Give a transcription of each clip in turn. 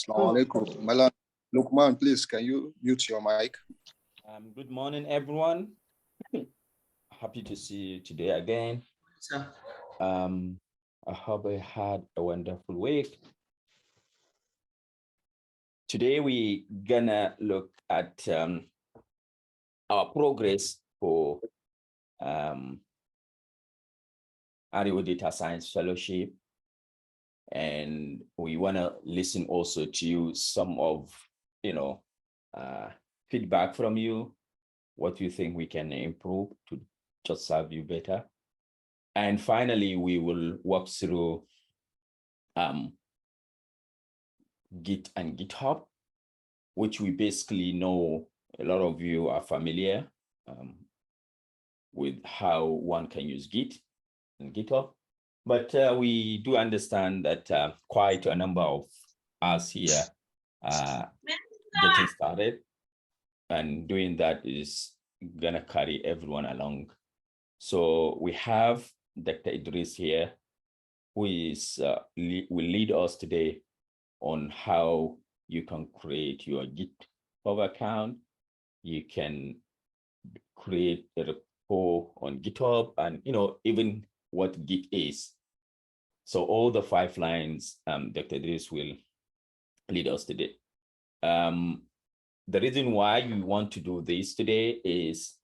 Assalamu alaikum. Malan, Lukman, please, can you mute your mic? Good morning, everyone. Happy to see you today again. I hope I had a wonderful week. Today, we're gonna look at our progress for Iowa Data Science Fellowship. And we wanna listen also to some of, feedback from you, what you think we can improve to just serve you better. And finally, we will walk through Git and GitHub, which we basically know a lot of you are familiar with how one can use Git and GitHub. But we do understand that quite a number of us here are getting started, and doing that is gonna carry everyone along. So we have Dr. Idris here, who is will lead us today on how you can create your GitHub account. You can create a repo on GitHub, and even what Git is. So all the 5 lines, Dr. Idris will lead us today. The reason why we want to do this today is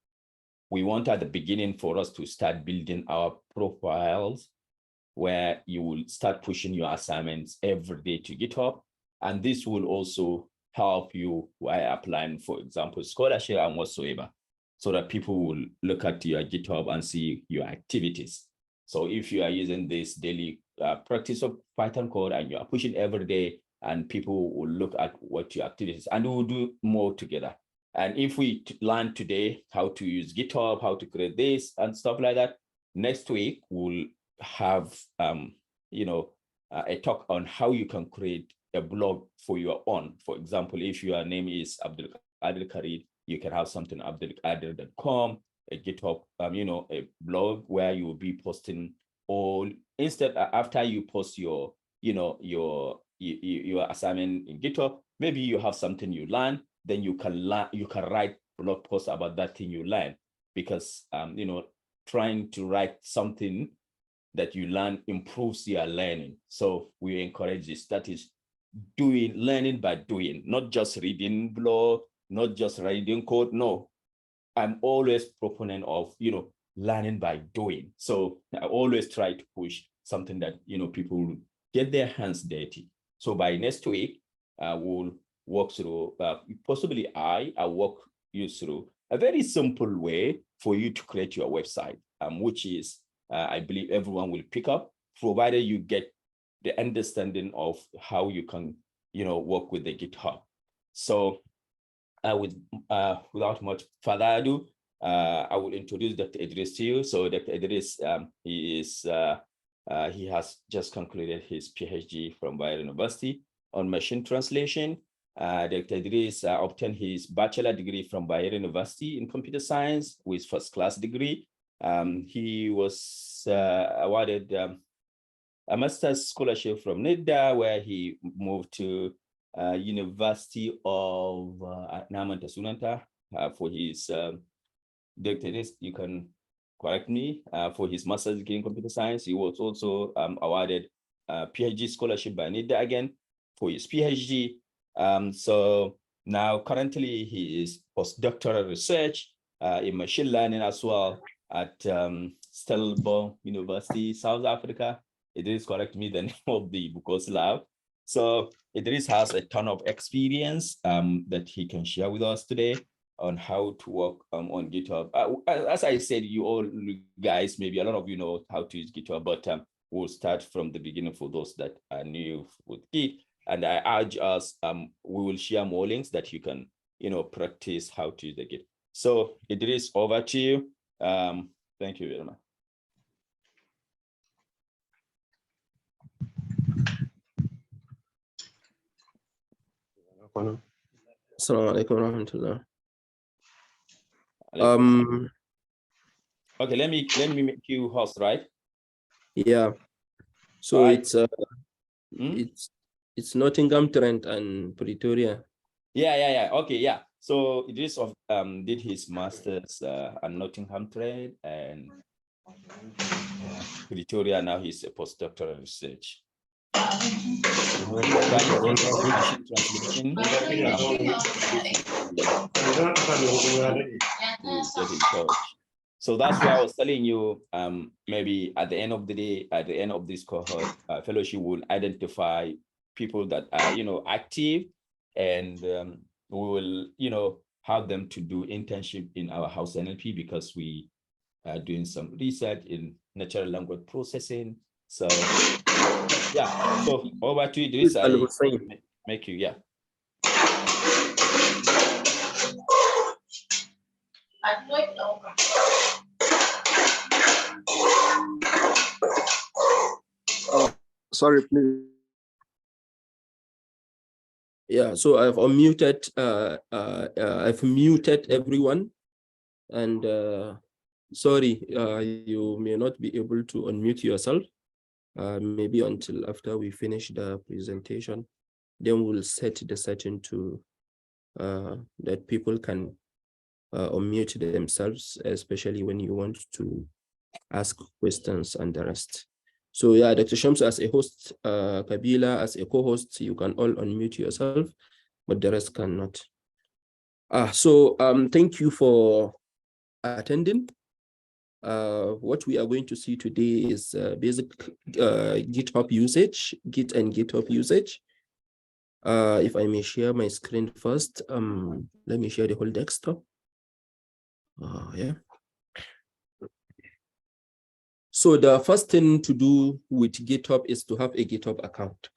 we want at the beginning for us to start building our profiles, where you will start pushing your assignments every day to GitHub. And this will also help you while applying, for example, scholarship and whatsoever, so that people will look at your GitHub and see your activities. So if you are using this daily practice of Python code and you are pushing every day, and people will look at what your activities, and we will do more together. And if we learn today how to use GitHub, how to create this and stuff like that, next week we'll have a talk on how you can create a blog for your own. For example, if your name is Abdul Karid, you can have something abdulkadir.com, a GitHub, a blog where you will be posting all, instead after you post your assignment in GitHub, maybe you have something you learn, then you can write blog posts about that thing you learn, because trying to write something that you learn improves your learning. So we encourage this. That is learning by doing, not just reading blog, not just writing code. No, I'm always proponent of learning by doing. So I always try to push something that people get their hands dirty. So by next week, we'll walk through, possibly I'll walk you through a very simple way for you to create your website, which is, I believe everyone will pick up, provided you get the understanding of how you can, work with the GitHub. So without much further ado, I will introduce Dr. Idris to you. So Dr. Idris, he has just concluded his PhD from Bayer University on machine translation. Dr. Idris obtained his bachelor degree from Bayer University in computer science with first-class degree. He was awarded a master's scholarship from NIDA, where he moved to University of Namanta Sunanta for his Dr. Idris, you can correct me, for his master's degree in computer science. He was also awarded a PhD scholarship by NIDA again for his PhD. So now currently he is postdoctoral research in machine learning as well at Stellenbosch University, South Africa. Idris, correct me the name of the Bukos lab. So Idris has a ton of experience that he can share with us today on how to work on GitHub. As I said, you all guys, maybe a lot of you know how to use GitHub, but we'll start from the beginning for those that are new with Git. And I urge us, we will share more links that you can, practice how to use the Git. So Idris, over to you. Thank you very much. Assalamu alaikum warahmatullah. Okay, let me make you host, right? Yeah. So right. it's It's Nottingham, Trent, and Pretoria. Yeah. Okay, yeah. So Idris did his master's at Nottingham Trent and Pretoria. Now he's a postdoctoral research. Machine translation. Get in touch. So that's why I was telling you, maybe at the end of the day, at the end of this cohort, fellowship will identify people that are, active, and we will, have them to do internship in our house NLP, because we are doing some research in natural language processing. So yeah, so over to Idris. I make you, yeah. Sorry, please. Yeah, so I've unmuted, I've muted everyone, and sorry, you may not be able to unmute yourself, maybe until after we finish the presentation. Then we'll set the setting to that people can unmute themselves, especially when you want to ask questions and the rest. So yeah, Dr. Shams as a host, Kabila as a co-host, you can all unmute yourself, but the rest cannot. So thank you for attending. What we are going to see today is basic GitHub usage, Git and GitHub usage. If I may share my screen first, let me share the whole desktop. Yeah. So the first thing to do with GitHub is to have a GitHub account.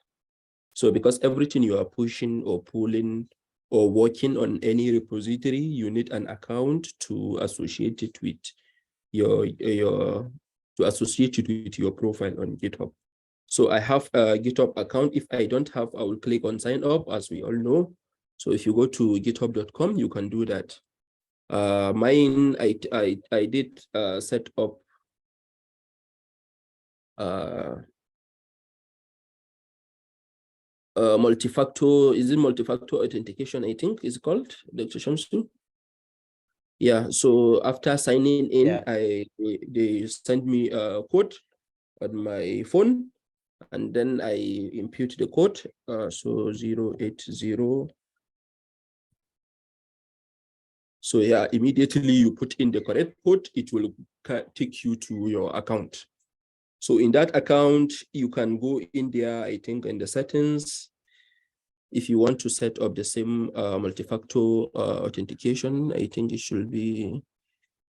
So because everything you are pushing or pulling or working on any repository, you need an account to associate it with your profile on GitHub. So I have a GitHub account. If I don't have, I will click on sign up, as we all know. So if you go to github.com, you can do that. Mine, I did set up multi-factor, is it multi-factor authentication, I think is called, Dr. Shamsu? Yeah, so after signing in, yeah, they sent me a code on my phone, and then I impute the code, so 080. So yeah, immediately you put in the correct code, it will take you to your account. So in that account, you can go in there, I think in the settings, if you want to set up the same multi-factor authentication, I think it should be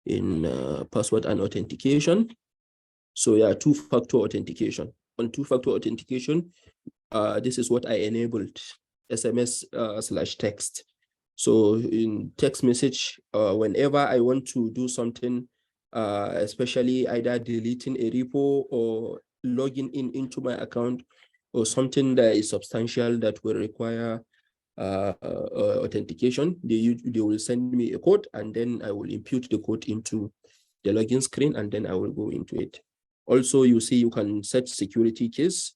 in password and authentication. So yeah, two-factor authentication. On two-factor authentication, this is what I enabled, SMS / text. So in text message, whenever I want to do something, especially either deleting a repo or logging into my account, or something that is substantial that will require authentication, they will send me a code, and then I will impute the code into the login screen, and then I will go into it. Also, you see, you can set security keys.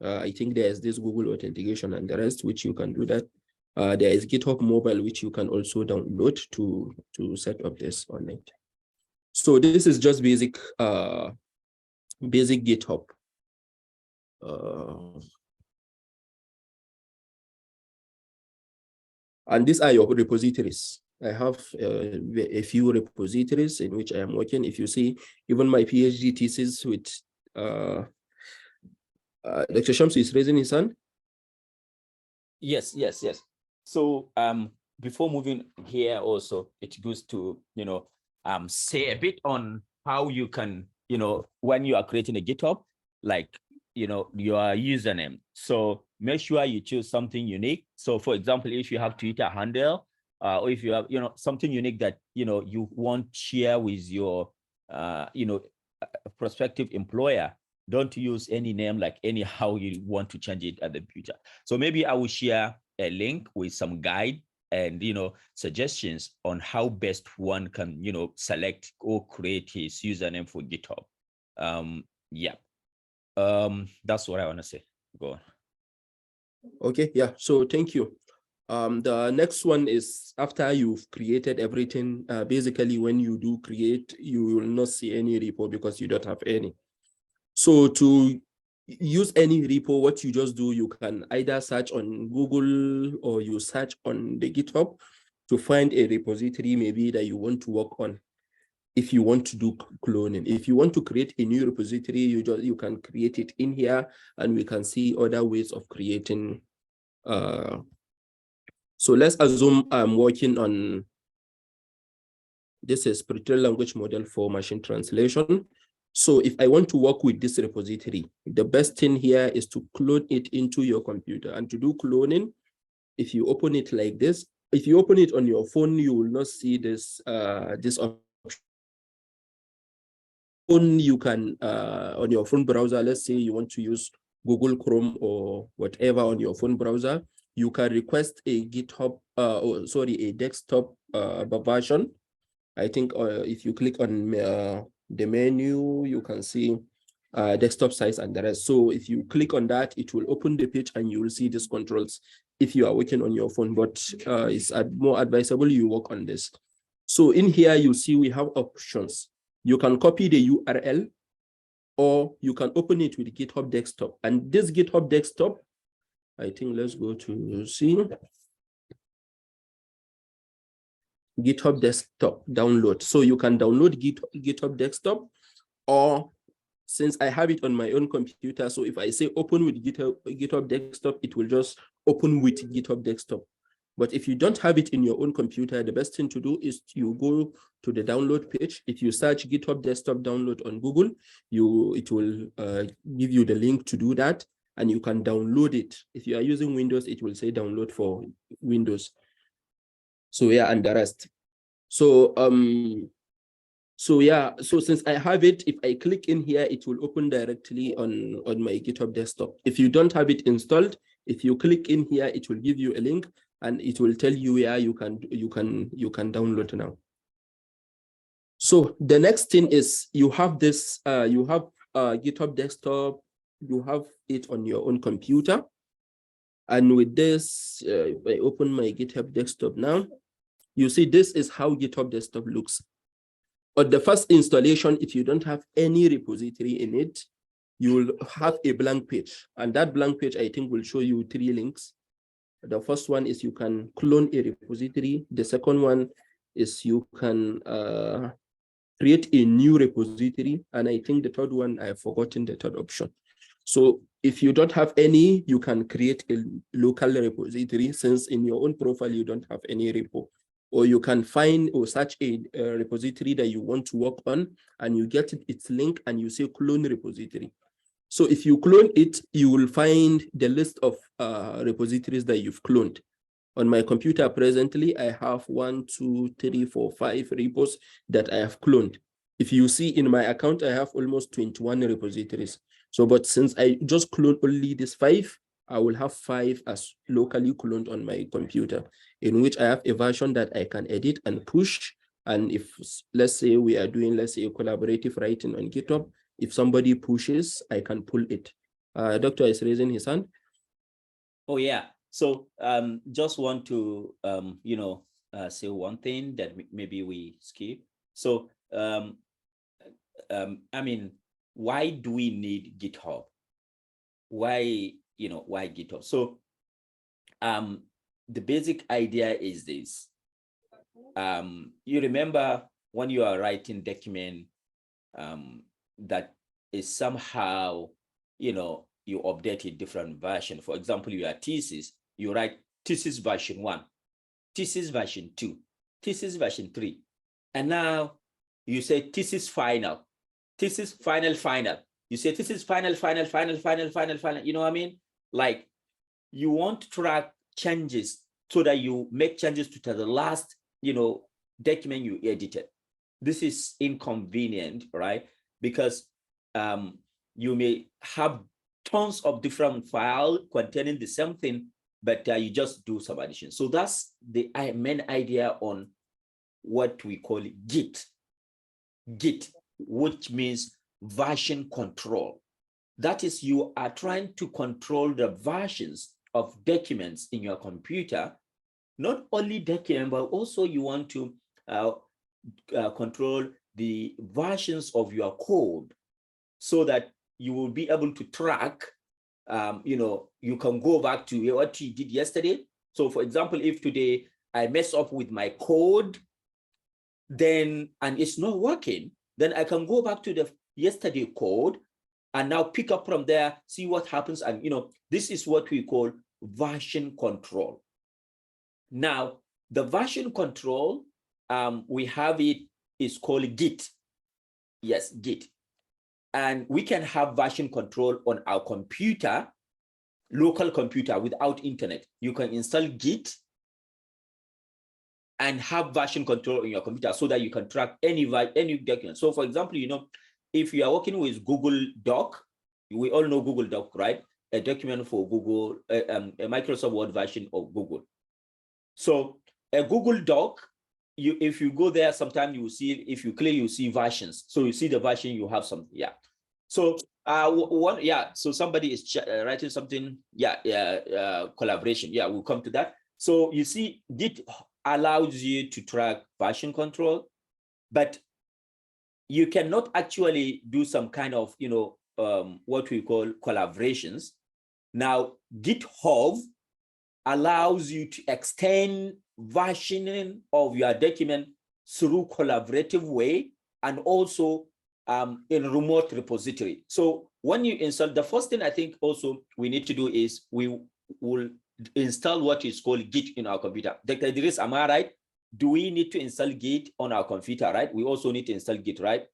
I think there's this Google authentication and the rest, which you can do that. There is GitHub Mobile, which you can also download to set up this on it. So this is just basic GitHub. And these are your repositories. I have a few repositories in which I am working. If you see, even my PhD thesis with Dr. Shamsu is raising his hand. Yes. So before moving here, also it's good to say a bit on how you can, when you are creating a GitHub, like your username. So make sure you choose something unique. So for example, if you have Twitter handle, or if you have something unique that you want to share with your prospective employer, don't use any name like anyhow you want to change it at the future. So maybe I will share a link with some guide and suggestions on how best one can select or create his username for GitHub. Yeah. That's what I want to say. Go on. Okay, yeah, so thank you. The next one is after you've created everything, basically when you do create, you will not see any repo because you don't have any. So to use any repo, what you just do, you can either search on Google or you search on the GitHub to find a repository maybe that you want to work on. If you want to do cloning, if you want to create a new repository, you can create it in here, and we can see other ways of creating. So let's assume I'm working on, this is pretty language model for machine translation. So if I want to work with this repository, the best thing here is to clone it into your computer. And to do cloning, if you open it like this, if you open it on your phone, you will not see this this option. You can on your phone browser, let's say you want to use Google Chrome or whatever on your phone browser, you can request a GitHub a desktop version. I think if you click on the menu, you can see desktop size and the rest. So if you click on that, it will open the page and you will see these controls if you are working on your phone, but it's more advisable you work on this. So in here, you see we have options. You can copy the URL or you can open it with GitHub desktop. And this GitHub desktop, I think let's go to see. GitHub desktop download. So you can download GitHub desktop, or since I have it on my own computer, so if I say open with GitHub desktop, it will just open with GitHub desktop. But if you don't have it in your own computer, the best thing to do is you go to the download page. If you search GitHub desktop download on Google, it will give you the link to do that, and you can download it. If you are using Windows, it will say download for Windows. So yeah, and the rest. So yeah, so since I have it, if I click in here, it will open directly on my GitHub desktop. If you don't have it installed, if you click in here, it will give you a link and it will tell you where you can download now. So the next thing is you have this, GitHub desktop, you have it on your own computer. And with this, if I open my GitHub desktop now, you see this is how GitHub desktop looks. But the first installation, if you don't have any repository in it, you will have a blank page. And that blank page, I think, will show you 3 links. The first one is you can clone a repository. The second one is you can create a new repository. And I think the third one, I have forgotten the third option. So if you don't have any, you can create a local repository, since in your own profile, you don't have any repo. Or you can find or search a repository that you want to work on, and you get its link and you say clone repository. So if you clone it, you will find the list of repositories that you've cloned. On my computer presently, I have 1, 2, 3, 4, 5 repos that I have cloned. If you see in my account, I have almost 21 repositories. So, but since I just cloned only these 5, I will have 5 as locally cloned on my computer, in which I have a version that I can edit and push. And if, let's say we are doing, let's say, a collaborative writing on GitHub, if somebody pushes, I can pull it. Doctor is raising his hand. Oh, yeah. So just want to, say one thing that maybe we skip. So, I mean, why do we need GitHub? Why GitHub? So the basic idea is this. You remember when you are writing document that is somehow, you update a different version. For example, your thesis, you write thesis version 1, thesis version 2, thesis version 3. And now you say thesis final, thesis final. You say thesis final. You know what I mean? Like, you want to track changes so that you make changes to the last, document you edited. This is inconvenient, right? Because you may have tons of different files containing the same thing, but you just do some addition. So that's the main idea on what we call Git, which means version control. That is, you are trying to control the versions of documents in your computer, not only document, but also you want to control the versions of your code so that you will be able to track, you can go back to what you did yesterday. So for example, if today I mess up with my code, and it's not working, then I can go back to the yesterday code and now pick up from there, see what happens. And, this is what we call version control. Now, the version control, we have it, is called Git. Yes, Git. And we can have version control on our computer, local computer without internet. You can install Git and have version control on your computer so that you can track any document. So for example, if you are working with Google Doc, we all know Google Doc, right? A document for Google, a Microsoft Word version of Google. So a Google Doc, if you go there, sometimes you will see, if you click, you see versions. So you see the version, you have something, yeah. So so somebody is writing something, collaboration, we'll come to that. So you see, Git allows you to track version control, but you cannot actually do some kind of, what we call collaborations. Now, GitHub allows you to extend versioning of your document through collaborative way and also in remote repository. So when you install, the first thing I think also we need to do is we will install what is called Git in our computer. Dr. Idris, am I right? Do we need to install Git on our computer, right? We also need to install Git, right?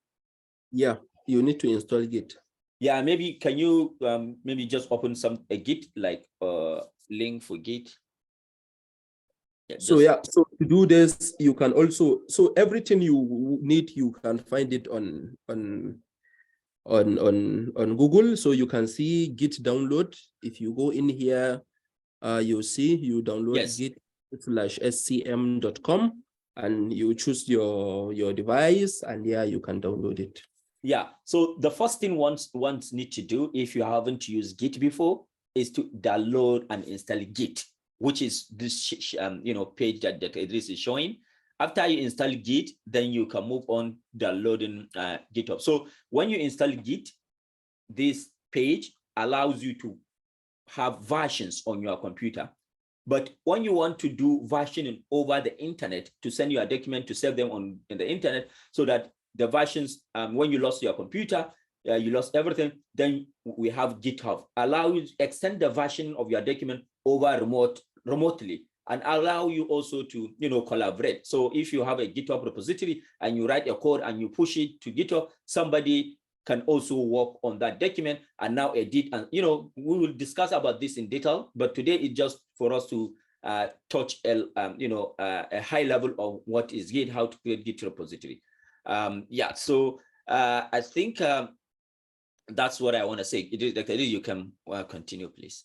Yeah, you need to install Git. Yeah, maybe can you maybe just open a Git, like link for Git? Yeah, so to do this, you can also, so everything you need, you can find it on Google. So you can see Git download. If you go in here, you see you download git/scm.com and you choose your device, and you can download it. Yeah, so the first thing one need to do, if you haven't used Git before, is to download and install Git, which is this page that Idris is showing. After you install Git, then you can move on downloading GitHub. So when you install Git, this page allows you to have versions on your computer. But when you want to do versioning over the internet, to send your document, to save them on the internet, so that the versions, when you lost your computer, you lost everything, then we have GitHub. Allow you to extend the version of your document over remotely, and allow you also to collaborate. So if you have a GitHub repository and you write a code and you push it to GitHub, somebody can also work on that document and now edit. And we will discuss about this in detail, but today it's just for us to touch a high level of what is Git, how to create Git repository. So I think that's what I want to say. Dr. Idris, you can continue, please.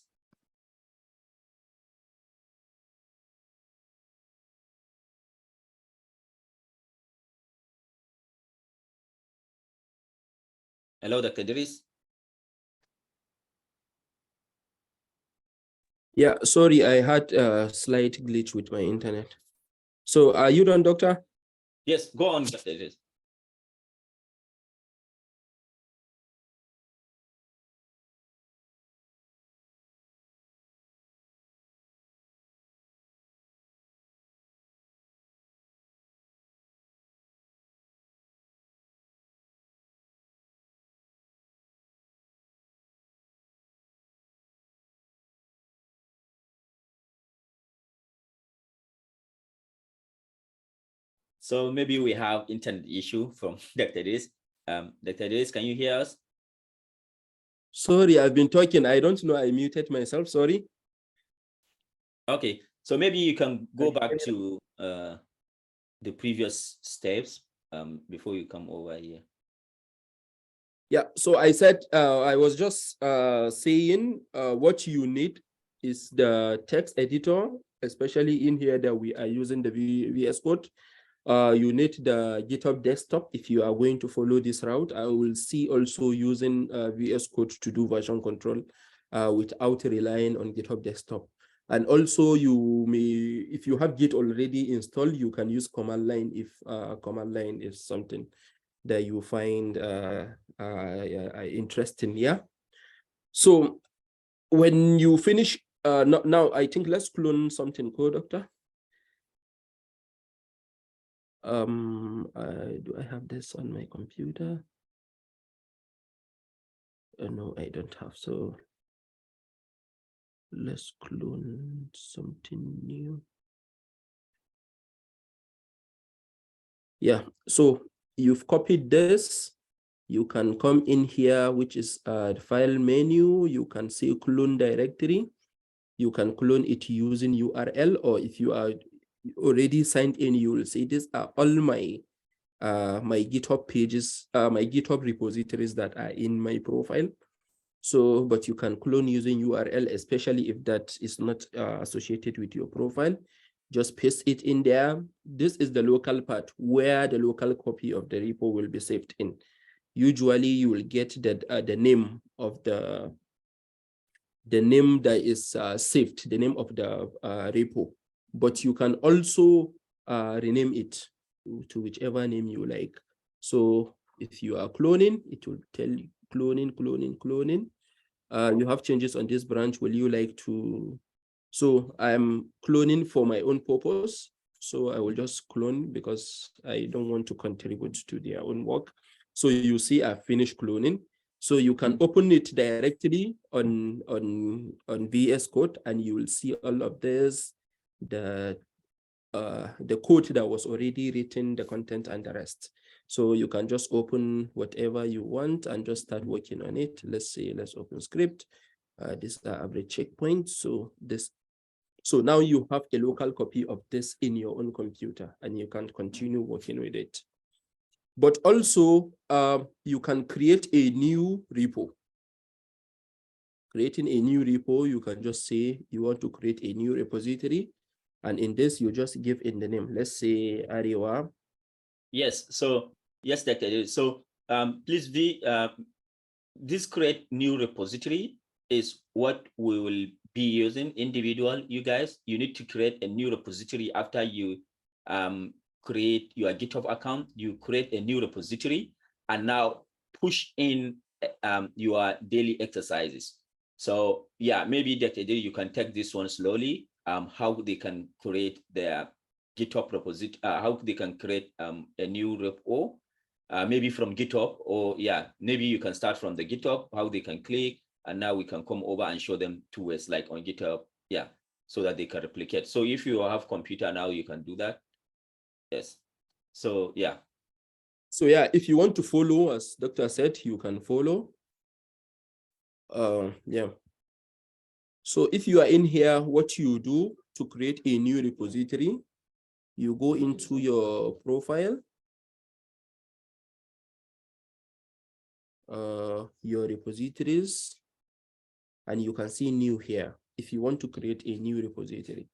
Hello, Dr. Idris. Yeah, sorry, I had a slight glitch with my internet. So are you done, doctor? Yes, go on, Dr. Idris. So maybe we have internet issue from Dr. Idris. Dr. Idris, can you hear us? Sorry, I've been talking. I don't know. I muted myself. Sorry. Okay, so maybe you can go back to the previous steps before you come over here. Yeah, so I said, I was just saying what you need is the text editor, especially in here that we are using the VS Code. You need the GitHub desktop if you are going to follow this route. I will see also using VS Code to do version control. without relying on GitHub Desktop. And also you may, if you have Git already installed, you can use command line if command line is something that you find interesting. Yeah. So when you finish, now I think let's clone something, Doctor. Do I have this on my computer? No, I don't have. So let's clone something new. Yeah, so you've copied this. You can come in here, which is the file menu. You can say clone directory. You can clone it using URL, or if you are already signed in, you will say these are all my my GitHub pages, my GitHub repositories that are in my profile. So, but you can clone using URL, especially if that is not associated with your profile. Just paste it in there. This is the local part where the local copy of the repo will be saved in. Usually you will get the name of the name that is saved, the name of the repo, but you can also rename it to whichever name you like. So if you are cloning, it will tell you cloning. You have changes on this branch. Will you like to? So I'm cloning for my own purpose. So I will just clone because I don't want to contribute to their own work. So you see I finished cloning. So you can open it directly on VS Code, and you will see all of this, the code that was already written, the content and the rest. So you can just open whatever you want and just start working on it. Let's say, let's open script. This is the average checkpoint. So now you have a local copy of this in your own computer, and you can continue working with it. But also, you can create a new repo. Creating a new repo, you can just say you want to create a new repository. And in this, you just give in the name. Let's say Arewa. Yes, so, yes, Dr. So please this create new repository is what we will be using. Individual, you guys, you need to create a new repository after you create your GitHub account. You create a new repository and now push in your daily exercises. So yeah, maybe Dr. you can take this one slowly, how they can create their GitHub repository, how they can create a new repo, maybe from GitHub, or yeah, maybe you can start from the GitHub, how they can click, and now we can come over and show them 2 ways, like on GitHub, yeah, so that they can replicate. So if you have computer now, you can do that. Yes. So yeah. So yeah, if you want to follow, as Doctor said, you can follow. Yeah. So if you are in here, what you do to create a new repository, you go into your profile, your repositories, and you can see new here if you want to create a new repository.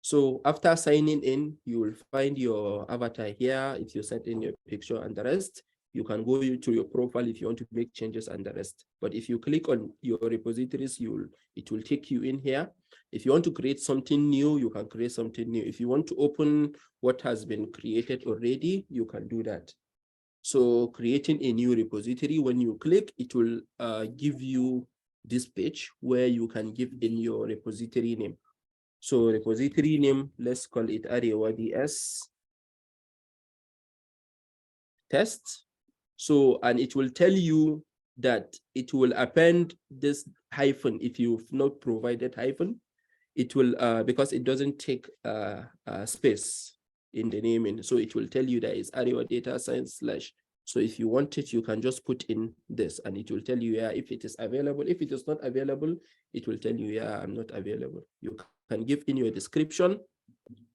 So after signing in, you will find your avatar here. If you set in your picture and the rest, you can go to your profile if you want to make changes and the rest. But if you click on your repositories, it will take you in here. If you want to create something new, you can create something new. If you want to open what has been created already, you can do that. So creating a new repository, when you click, it will give you this page where you can give in your repository name. So repository name, let's call it Arewa DS test. So, and it will tell you that it will append this hyphen. If you've not provided hyphen, it will, because it doesn't take space in the naming. So it will tell you that it's Arewa data science / So if you want it, you can just put in this and it will tell you, yeah, if it is available. If it is not available, it will tell you, yeah, I'm not available. You can give in your description.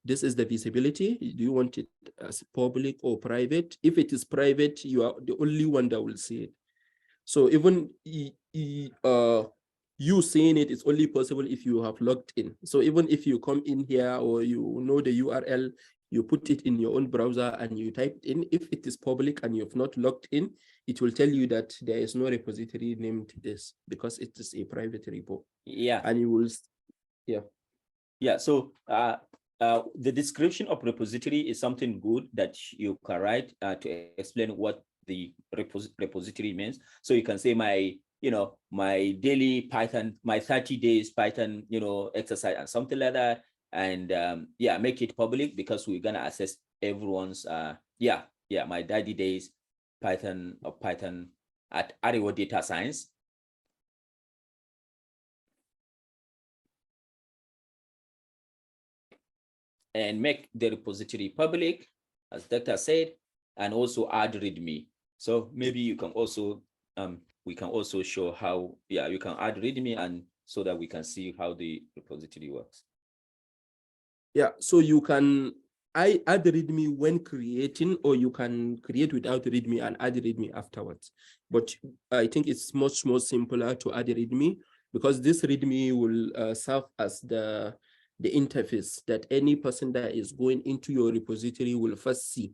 This is the visibility. Do you want it as public or private? If it is private, you are the only one that will see it. So even you seeing it is only possible if you have logged in. So even if you come in here or you know the URL, you put it in your own browser and you type it in. If it is public and you've not logged in, it will tell you that there is no repository named this because it is a private repo. Yeah. And you will, yeah. Yeah, so the description of repository is something good that you can write to explain what the repository means. So you can say my, my daily Python, my 30 days Python, exercise and something like that. And yeah, make it public because we're gonna access everyone's, my 30 days Python at Arewa Data Science. And make the repository public, as Dr. said, and also add README. So maybe you can also, we can also show how, you can add README and so that we can see how the repository works. Yeah, so you can add README when creating, or you can create without README and add README afterwards. But I think it's much more simpler to add README because this README will serve as the interface that any person that is going into your repository will first see.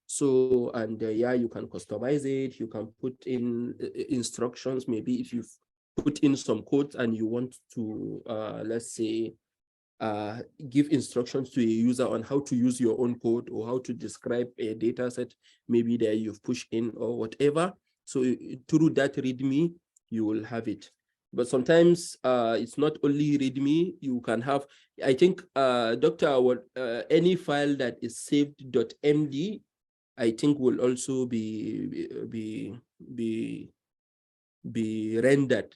So, and yeah, you can customize it. You can put in instructions. Maybe if you've put in some code and you want to, let's say, give instructions to a user on how to use your own code or how to describe a data set, maybe that you've pushed in or whatever. So through that README, you will have it. But sometimes it's not only README, you can have, I think, Doctor, any file that is saved.md, I think will also be rendered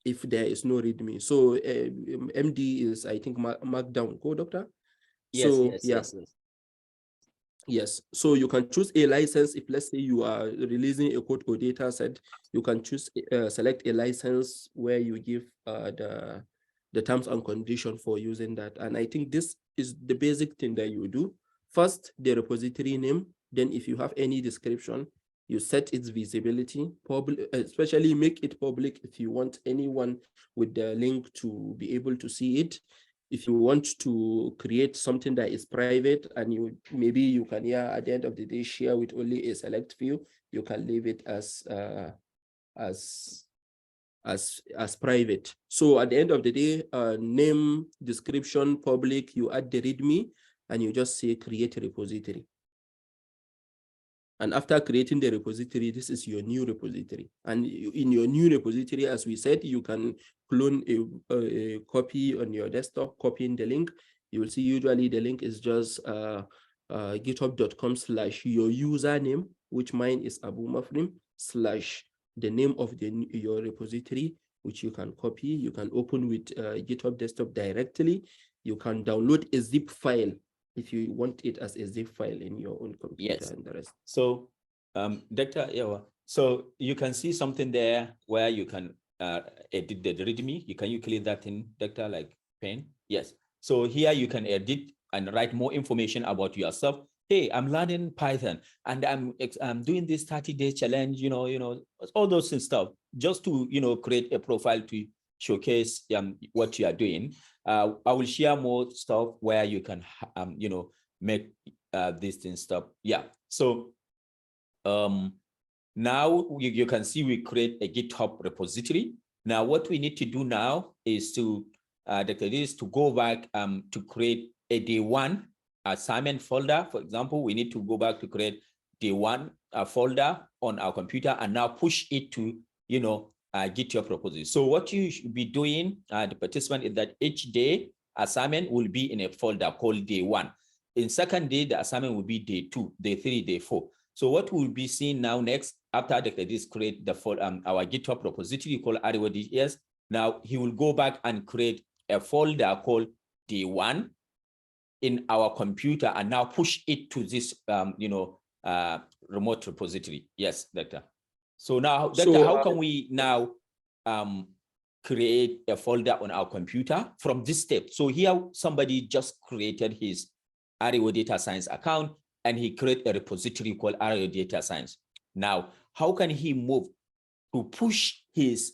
if there is no README. So MD is, I think, markdown code, Doctor? Yes, so, yes, yeah. yes, yes. Yes, so you can choose a license. If let's say you are releasing a code or data set, you can choose, select a license where you give the terms and conditions for using that. And I think this is the basic thing that you do. First, the repository name. Then if you have any description, you set its visibility, especially make it public if you want anyone with the link to be able to see it. If you want to create something that is private and maybe you can, at the end of the day, share with only a select few, you can leave it as private. So at the end of the day, name, description, public, you add the README and you just say create a repository. And after creating the repository, this is your new repository. And in your new repository, as we said, you can clone a copy on your desktop, copying the link. You will see usually the link is just github.com/your username, which mine is Abu Mafrim, / the name of your repository, which you can copy. You can open with GitHub desktop directly. You can download a zip file if you want it as a zip file in your own computer. Yes. And the rest. So, Dr. Ewa, so you can see something there where you can edit the README. You click that in, Dr. like pen? Yes. So here you can edit and write more information about yourself. Hey, I'm learning Python and I'm doing this 30-day challenge, all those stuff, just to, create a profile to showcase what you are doing. I will share more stuff where you can, make these things stop. Yeah. So now you can see we create a GitHub repository. Now what we need to do now is to go back to create a day one assignment folder. For example, we need to go back to create day one folder on our computer and now push it to GitHub repository. So what you should be doing, the participant, is that each day assignment will be in a folder called day one. In second day, the assignment will be day 2, day 3, day 4. So what we'll be seeing now next, after this create our GitHub repository called Arewa. Now he will go back and create a folder called day 1 in our computer and now push it to this remote repository. Yes, Doctor. So now, Doctor, how can we now create a folder on our computer from this step? So here somebody just created his Arewa Data Science account and he created a repository called Arewa Data Science. Now, how can he move to push his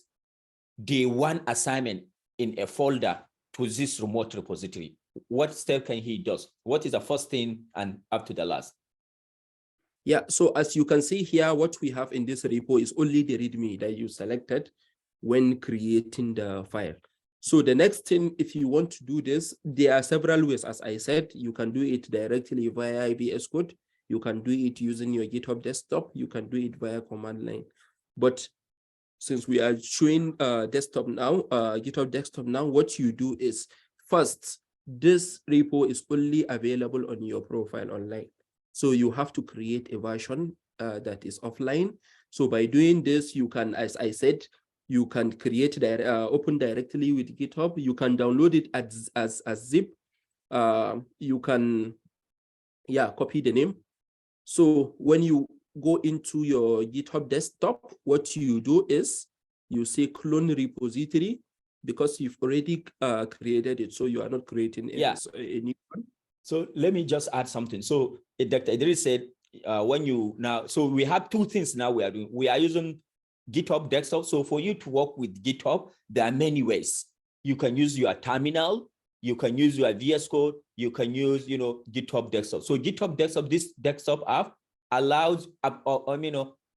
day 1 assignment in a folder to this remote repository? what step can he do? What is the first thing and up to the last? Yeah, so as you can see here, what we have in this repo is only the README that you selected when creating the file. So the next thing, if you want to do this, there are several ways. As I said, you can do it directly via VS Code. You can do it using your GitHub desktop. You can do it via command line. But since we are showing desktop now, GitHub desktop now, what you do is first, this repo is only available on your profile online. So you have to create a version that is offline. So by doing this, you can, as I said, you can create open directly with GitHub. You can download it as zip. You can, copy the name. So when you go into your GitHub desktop, what you do is you say clone repository, because you've already created it. So you are not creating a new one. So let me just add something. So Dr. Idris said, so we have two things now we are doing. We are using GitHub desktop. So for you to work with GitHub, there are many ways. You can use your terminal, you can use your VS Code, you can use, GitHub desktop. So GitHub desktop, this desktop app allows,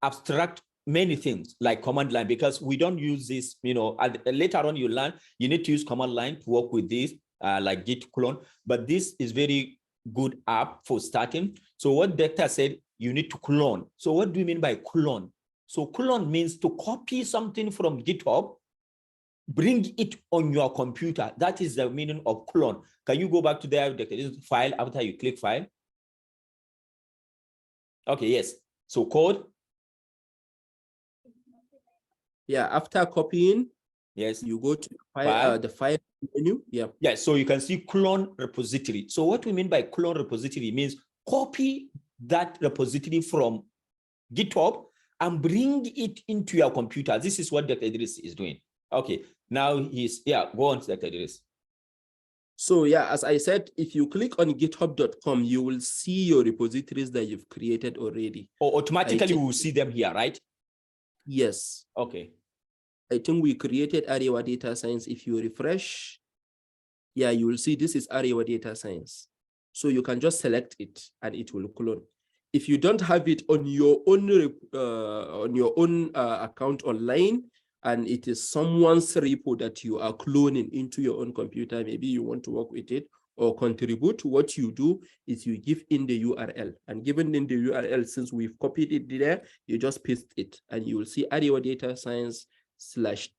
abstract many things like command line, because we don't use this, later on you learn, you need to use command line to work with this, like Git clone, but this is very good app for starting. So what Dr. said, you need to clone. So what do you mean by clone? So clone means to copy something from GitHub, bring it on your computer. That is the meaning of clone. Can you go back to there, Dr. File after you click file? Okay, yes. So code. Yeah, after copying, yes, you go to the file menu. Yeah. Yeah, so you can see clone repository. So what we mean by clone repository means copy that repository from GitHub and bring it into your computer. This is what Dr. Idris is doing. Okay, now go on, Dr. Idris. So as I said, if you click on github.com, you will see your repositories that you've created already. Or automatically we will see them here, right? Yes. Okay. I think we created Arewa Data Science. If you refresh, you will see this is Arewa Data Science. So you can just select it and it will clone. If you don't have it on your own account online, and it is someone's repo that you are cloning into your own computer, maybe you want to work with it or contribute, what you do is you give in the URL, and given in the URL, since we've copied it there, you just paste it and you will see Arewa Data Science /test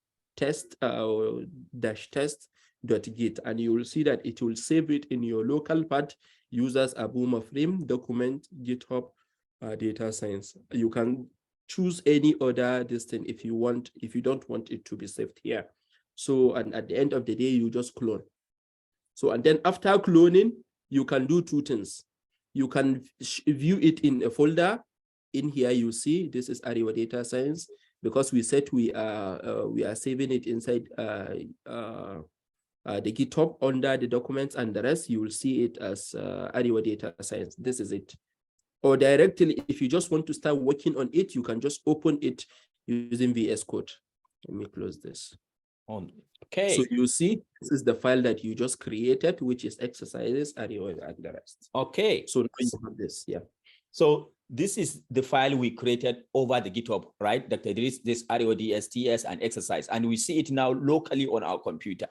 -test.git, and you will see that it will save it in your local path, users Abu Mafrim document GitHub Data Science. You can choose any other thing if you want, if you don't want it to be saved here. So, and at the end of the day, you just clone. So, and then after cloning, you can do two things. You can view it in a folder. In here, you see this is Arewa Data Science, because we said we are saving it inside the GitHub under the documents, and the rest you will see it as Arewa Data Science. This is it. Or directly, if you just want to start working on it, you can just open it using VS Code. Let me close this. Okay. So you see, this is the file that you just created, which is exercises, Arewa, and the rest. Okay. So now you have this, So this is the file we created over the GitHub, right? Dr. Idris, this Arewa DSTS and exercise, and we see it now locally on our computer.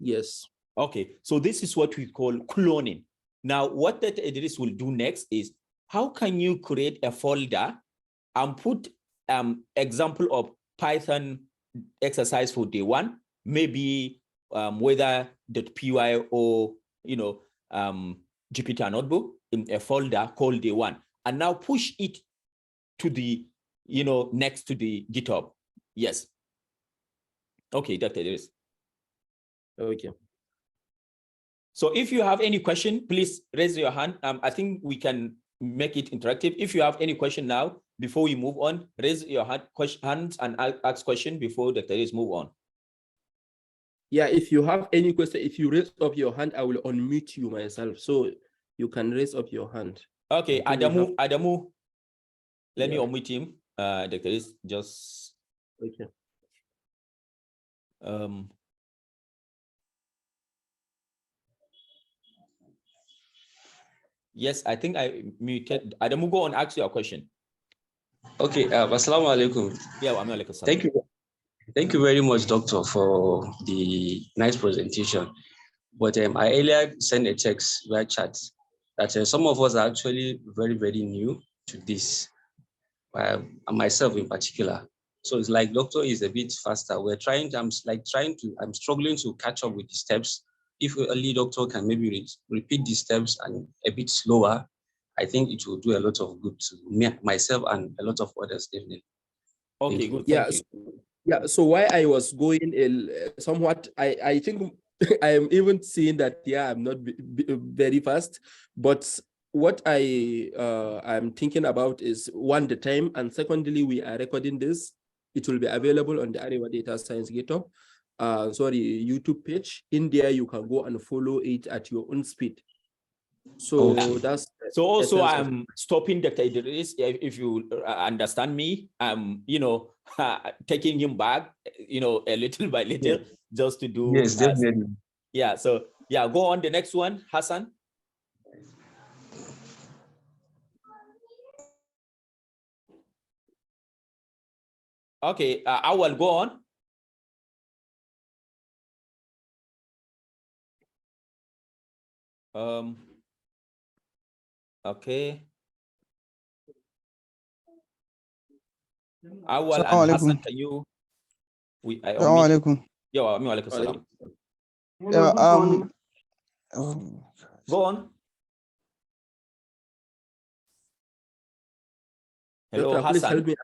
Yes. Okay, so this is what we call cloning. Now, what Dr. Idris will do next is, how can you create a folder and put example of Python exercise for day one, maybe weather.py or Jupyter notebook in a folder called day one, and now push it to the next to the GitHub. Yes. Okay, Dr. Idris. Okay. So if you have any question, please raise your hand. I think we can make it interactive. If you have any question now, before we move on, raise your hands and ask question before Dr. Idris move on. Yeah, if you have any question, if you raise up your hand, I will unmute you myself. So you can raise up your hand. Okay, Adamu, let me unmute him. Dr. Idris, just okay. Yes, I think I muted. Adamu, go on, ask your question. Okay, Assalamu alaikum. Yeah, I'm alaikum salam. Thank you. Thank you very much, Doctor, for the nice presentation. But I earlier sent a text via chat that some of us are actually very, very new to this, myself in particular. So it's like Doctor is a bit faster. I'm struggling to catch up with the steps. If only Doctor can maybe repeat the steps and a bit slower, I think it will do a lot of good to me, myself, and a lot of others, definitely. Okay, good. Yeah, Thank you. yeah. So why I was going somewhat, I think I am even seeing that, yeah, I'm not very fast, but what I'm thinking about is, one, the time, and secondly, we are recording this. It will be available on the Arewa Data Science GitHub, YouTube page. In there, you can go and follow it at your own speed. So Okay. that's So also essence of- I'm stopping Dr. Idris, if you understand me, I'm, taking him back, a little by little, just to do. Yes, definitely. Yeah, so yeah, go on the next one, Hassan. Okay, I will go on. Okay. I will, and Hassan, can you? Assalamu alaikum. Yeah, alaikum salam. Yeah, Go on. Hello, Doctor, please Hassan. help me.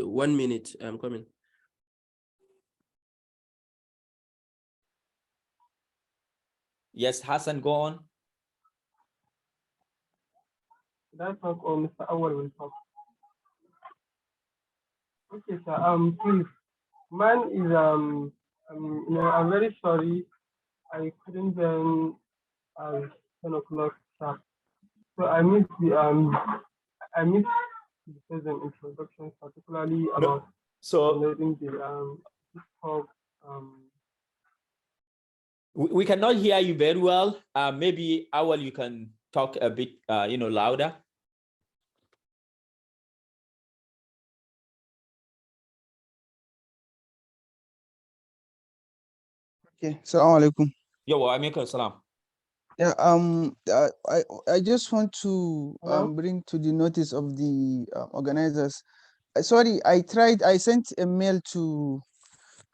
1 minute, I'm coming. Yes, Hassan, go on. Should I talk or Mr. Awal will talk? Okay, sir. Please, mine is I'm very sorry. I couldn't join 10 o'clock sharp. So I missed the present introduction, particularly about downloading the GitHub. We cannot hear you very well. Maybe Awal, you can talk a bit, louder. okay. Assalamu alaikum. Yo, alaikum salam. Yeah. I just want to Hello? bring to the notice of the organizers. Sorry, I sent a mail to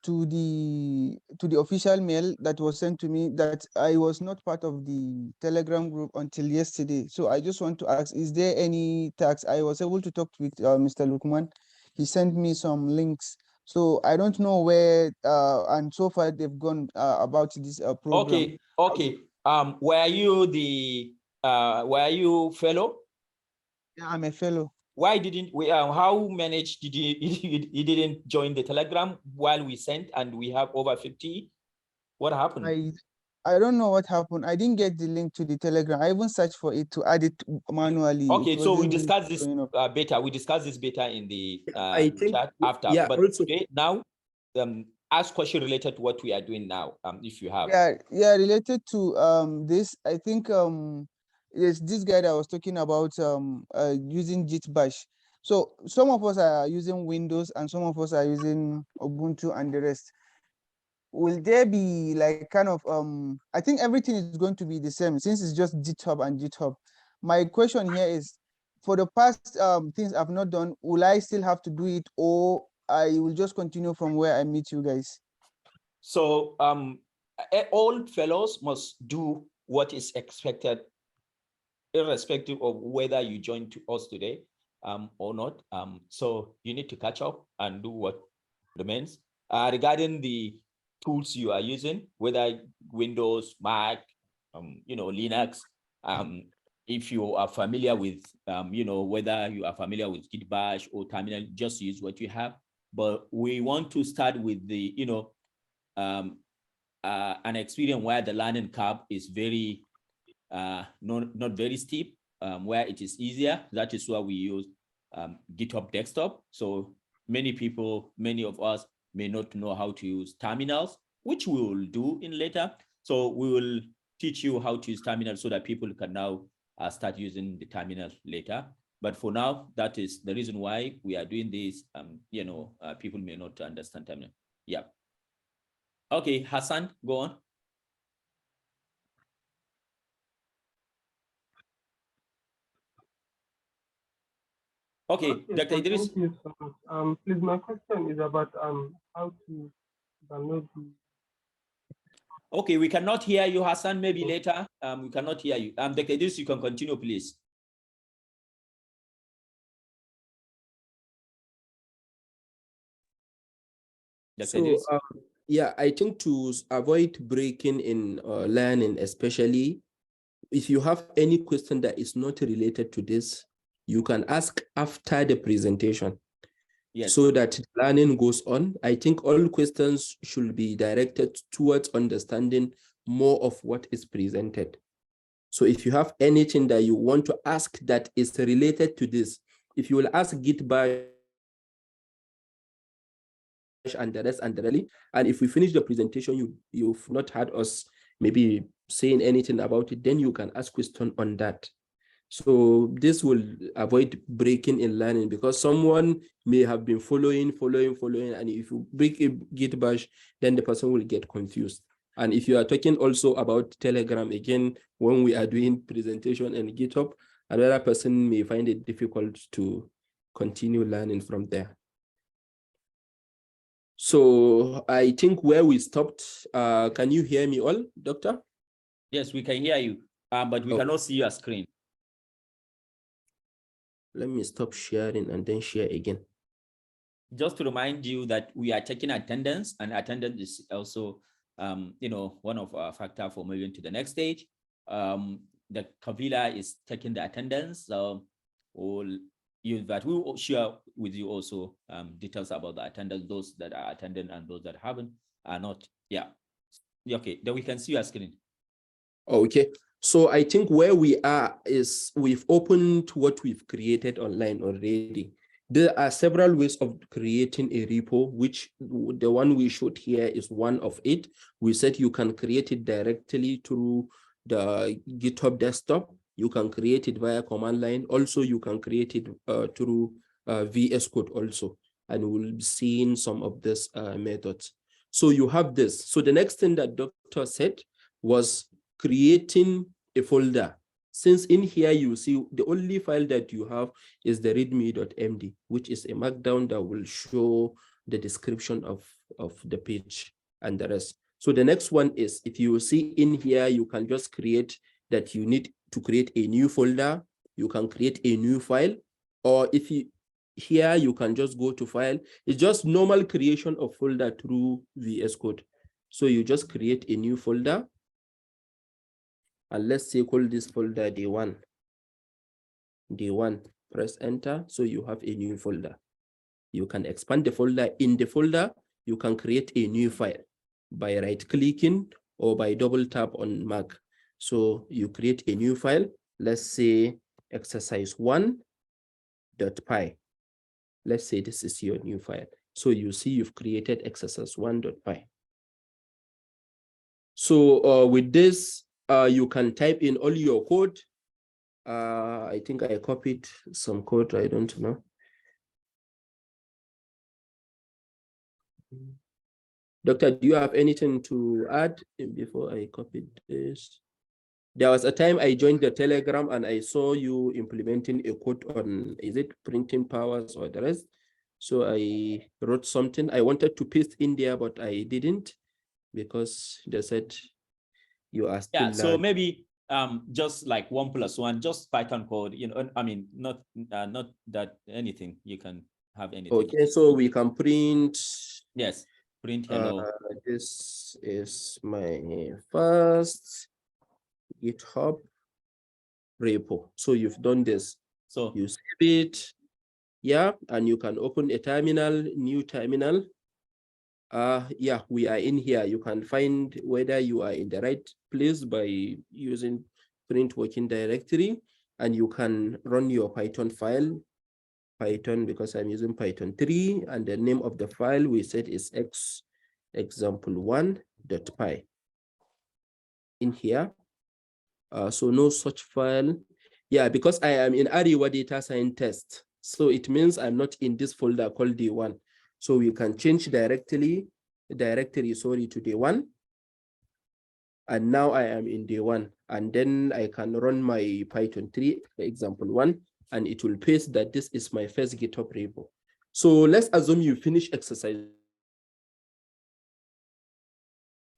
the official mail that was sent to me that I was not part of the Telegram group until yesterday. So I just want to ask, is there any tax? I was able to talk with Mr. Lukman. He sent me some links. So I don't know where and so far they've gone about this program. Okay. Were you fellow? Yeah, I'm a fellow. Why didn't we? How managed did you didn't join the Telegram while we sent and we have over 50? What happened? I don't know what happened. I didn't get the link to the Telegram. I even searched for it to add it manually. Okay, so we wasn't discussed this showing up. beta. We discussed this beta in the I think, chat after. yeah, But also, today, now, ask question related to what we are doing now. If you have. Yeah, related to this, I think yes, this guy that I was talking about using Git bash. So some of us are using Windows and some of us are using Ubuntu and the rest. Will there be like kind of I think everything is going to be the same since it's just GitHub and GitHub. My question here is, for the past things I've not done, will I still have to do it, or I will just continue from where I meet you guys? So all fellows must do what is expected, irrespective of whether you join to us today or not. So you need to catch up and do what remains. Regarding the tools you are using, whether Windows, Mac, Linux, if you are familiar with, whether you are familiar with Git bash or terminal, just use what you have. But we want to start with the, an experience where the learning curve is very, not very steep, where it is easier. That is why we use GitHub Desktop. So many of us may not know how to use terminals, which we will do in later. So we will teach you how to use terminals so that people can now start using the terminal later. But for now, that is the reason why we are doing this. People may not understand terminal. Yeah. Okay, Hassan, go on. Okay, Dr. Idris. Thank you so much. Please, my question is about how to download the. Okay, we cannot hear you, Hassan. Maybe later. We cannot hear you. Dr. Idris, you can continue, please. So yeah, I think to avoid breaking in learning, especially if you have any question that is not related to this, you can ask after the presentation. Yes. So that learning goes on. I think all questions should be directed towards understanding more of what is presented. So if you have anything that you want to ask that is related to this, if you will ask Git bash and the rest, and if we finish the presentation, you've not had us maybe saying anything about it, then you can ask question on that. So this will avoid breaking in learning, because someone may have been following, and if you break a Git bash, then the person will get confused. And if you are talking also about Telegram, again, when we are doing presentation and GitHub, another person may find it difficult to continue learning from there. So I think where we stopped, can you hear me all, Doctor? Yes, we can hear you, but we cannot see your screen. Let me stop sharing and then share again. Just to remind you that we are checking attendance, and attendance is also, one of our factors for moving to the next stage. The Kavila is taking the attendance, so we will share with you also details about the attendance, those that are attending and those that haven't are not. Yeah. Okay, then we can see your screen. Okay. So I think where we are is we've opened what we've created online already. There are several ways of creating a repo, which the one we showed here is one of it. We said you can create it directly through the GitHub desktop. You can create it via command line. Also, you can create it through VS Code also. And we'll be seeing some of these methods. So you have this. So the next thing that Doctor said was creating a folder. Since in here you see the only file that you have is the readme.md, which is a markdown that will show the description of the page and the rest. So the next one is, if you see in here, you can just create that you need to create a new folder. You can create a new file, or if you here, you can just go to file. It's just normal creation of folder through VS Code. So you just create a new folder. And let's say call this folder day1. Day1, press enter. So you have a new folder. You can expand the folder. In the folder, you can create a new file by right clicking or by double tap on Mac. So you create a new file. Let's say exercise1.py. Let's say this is your new file. So you see you've created exercise1.py. So with this, you can type in all your code. I think I copied some code, I don't know. Doctor, do you have anything to add before I copied this? There was a time I joined the Telegram and I saw you implementing a code on, is it printing powers or the rest? So I wrote something. I wanted to paste in there, but I didn't, because they said you are still learning. So maybe just like 1+1, just Python code, I mean, not that anything, you can have anything. Okay, so we can print. Yes, print hello. This is my first GitHub repo. So you've done this. So you save it. Yeah, and you can open a terminal, new terminal. Yeah, we are in here. You can find whether you are in the right place by using print working directory, and you can run your Python file. Python, because I'm using Python 3, and the name of the file we said is example1.py in here. So no such file. Yeah, because I am in Ariwa data science test. So it means I'm not in this folder called day one. So we can change directory, sorry, to day one. And now I am in day one. And then I can run my Python 3, example 1, and it will paste that this is my first GitHub repo. So let's assume you finish exercise.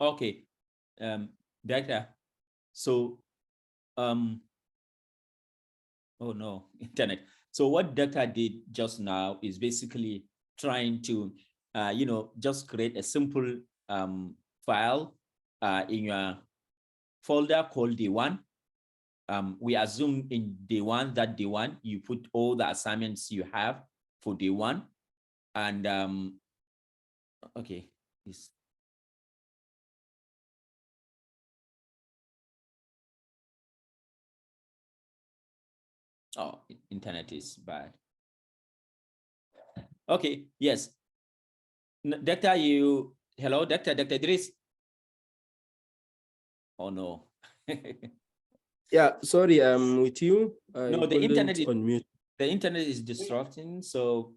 Okay, data. So, oh no, internet. So what data did just now is basically trying to, just create a simple file in your folder called day one. We assume in day one that day one you put all the assignments you have for day one, and okay, this. Oh, internet is bad. Okay, yes. Doctor, hello, Dr. Idris. Oh no. Yeah, sorry, I'm with you. No, the internet is on mute. The internet is disrupting, so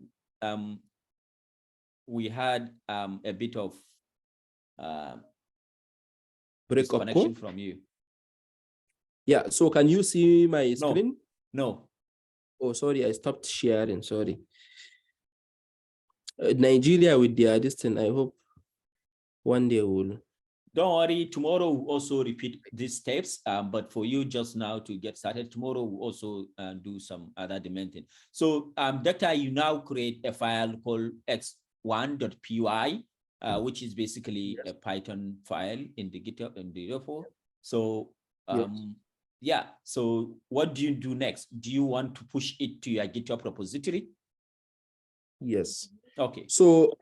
we had a bit of disconnection from you. Yeah, so can you see my screen? No. Oh, sorry, I stopped sharing, sorry. Nigeria with their distance, I hope one day will. Don't worry, tomorrow we'll also repeat these steps, but for you just now to get started, tomorrow we'll also do some other demanding. So, Doctor, you now create a file called x1.py, which is basically a Python file in the GitHub and the repo. So, yeah, so what do you do next? Do you want to push it to your GitHub repository? Yes. Okay. So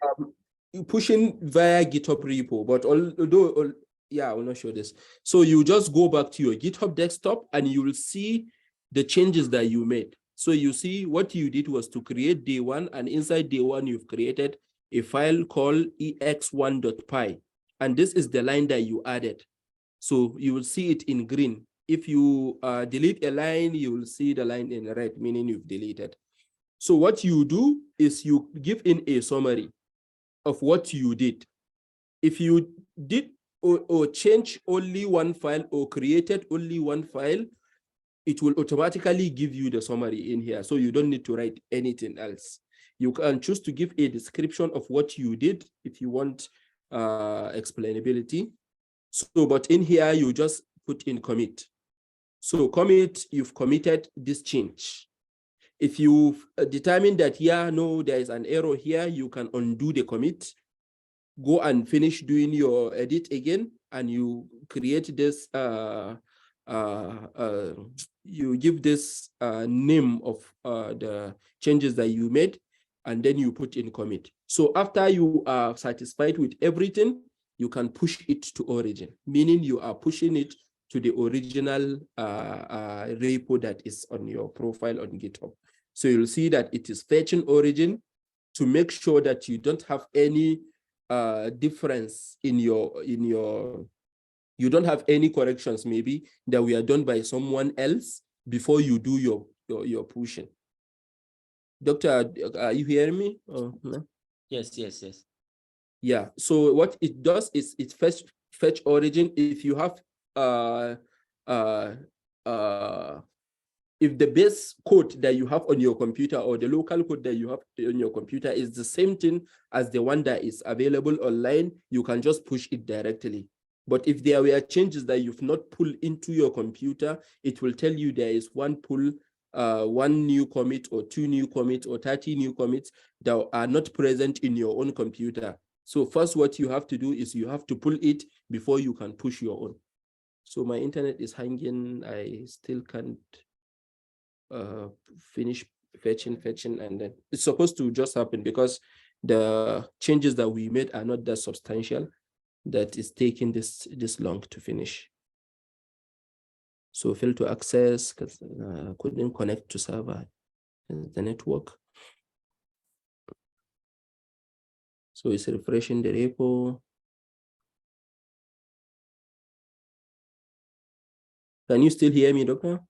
pushing via GitHub repo, but although, yeah, I will not show this. So you just go back to your GitHub desktop and you will see the changes that you made. So you see what you did was to create day one, and inside day one, you've created a file called ex1.py. And this is the line that you added. So you will see it in green. If you delete a line, you will see the line in red, meaning you've deleted. So what you do is you give in a summary of what you did. If you did or change only one file or created only one file, it will automatically give you the summary in here. So you don't need to write anything else. You can choose to give a description of what you did if you want explainability. So, but in here, you just put in commit. So commit, you've committed this change. If you determine that, yeah, no, there is an error here, you can undo the commit, go and finish doing your edit again, and you create this, you give this name of the changes that you made, and then you put in commit. So after you are satisfied with everything, you can push it to origin, meaning you are pushing it to the original repo that is on your profile on GitHub. So you'll see that it is fetching origin to make sure that you don't have any difference in your, you don't have any corrections maybe that were done by someone else before you do your pushing. Doctor, are you hearing me? Oh, no? Yes. Yeah, so what it does is it fetch origin. If you have if the base code that you have on your computer or the local code that you have on your computer is the same thing as the one that is available online, you can just push it directly. But if there were changes that you've not pulled into your computer, it will tell you there is one pull, one new commit or 2 new commits or 30 new commits that are not present in your own computer. So first, what you have to do is you have to pull it before you can push your own. So my internet is hanging. I still can't finish fetching, and then it's supposed to just happen because the changes that we made are not that substantial that is taking this long to finish. So fail to access because couldn't connect to server, the network. So it's refreshing the repo. Can you still hear me, Doctor?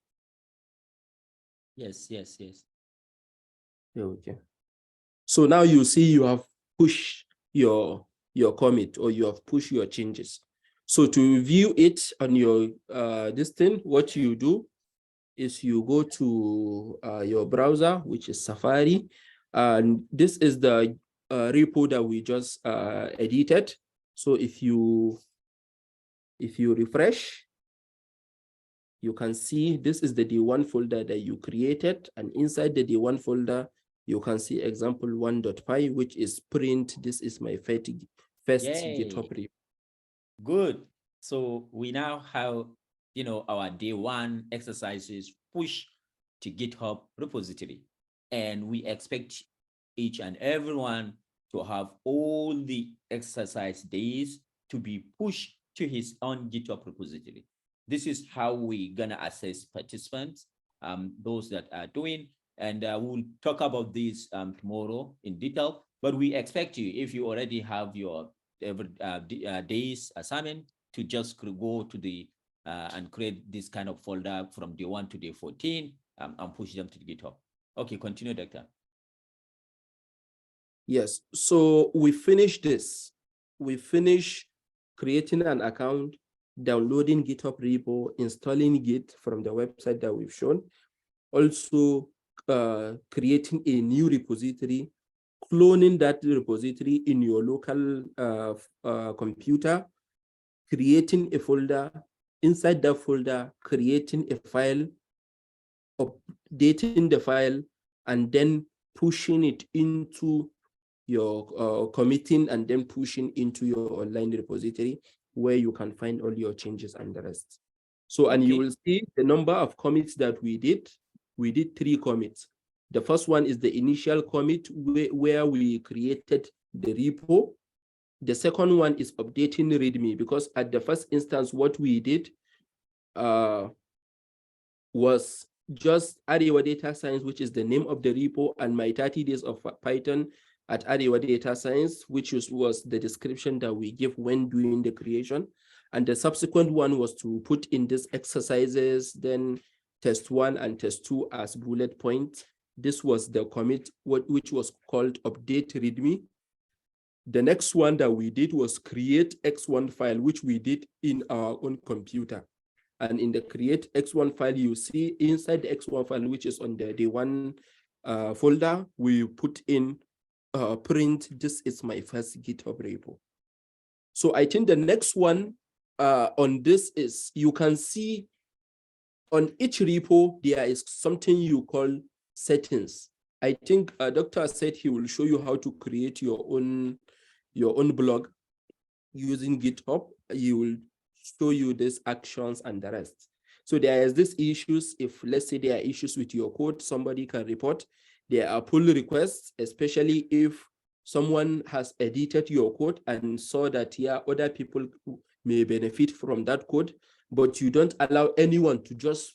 Yes, yes, yes. Okay. So now you see you have pushed your commit, or you have pushed your changes. So to view it on your this thing, what you do is you go to your browser, which is Safari, and this is the repo that we just edited. So if you refresh, you can see this is the day1 folder that you created, and inside the day1 folder, you can see example 1.py, which is print. This is my first Yay. GitHub repo. Good. So we now have, our day1 exercises push to GitHub repository. And we expect each and everyone to have all the exercise days to be pushed to his own GitHub repository. This is how we're gonna assess participants, those that are doing, and we'll talk about this tomorrow in detail. But we expect you, if you already have your days assignment, to just go to the and create this kind of folder from day 1 to day 14 and push them to the GitHub. Okay, continue, Doctor. Yes, so we finished this. We finished creating an account, downloading GitHub repo, installing Git from the website that we've shown, also creating a new repository, cloning that repository in your local computer, creating a folder, inside that folder, creating a file, updating the file, and then pushing it into your committing, and then pushing into your online repository where you can find all your changes and the rest. So, and you will see the number of commits that we did. We did 3 commits. The first one is the initial commit where we created the repo. The second one is updating README, because at the first instance, what we did was just Arewa Data Science, which is the name of the repo, and my 30 days of Python at Arewa Data Science, which was the description that we give when doing the creation. And the subsequent one was to put in these exercises, then test 1 and test 2 as bullet points. This was the commit, which was called update README. The next one that we did was create X1 file, which we did in our own computer. And in the create X1 file, you see inside the X1 file, which is on the day1 folder, we put in print, this is my first GitHub repo. So I think the next one on this is, you can see on each repo, there is something you call settings. I think Doctor said he will show you how to create your own blog using GitHub. He will show you these actions and the rest. So there is this issues. If let's say there are issues with your code, somebody can report. There are pull requests, especially if someone has edited your code and saw that other people may benefit from that code, but you don't allow anyone to just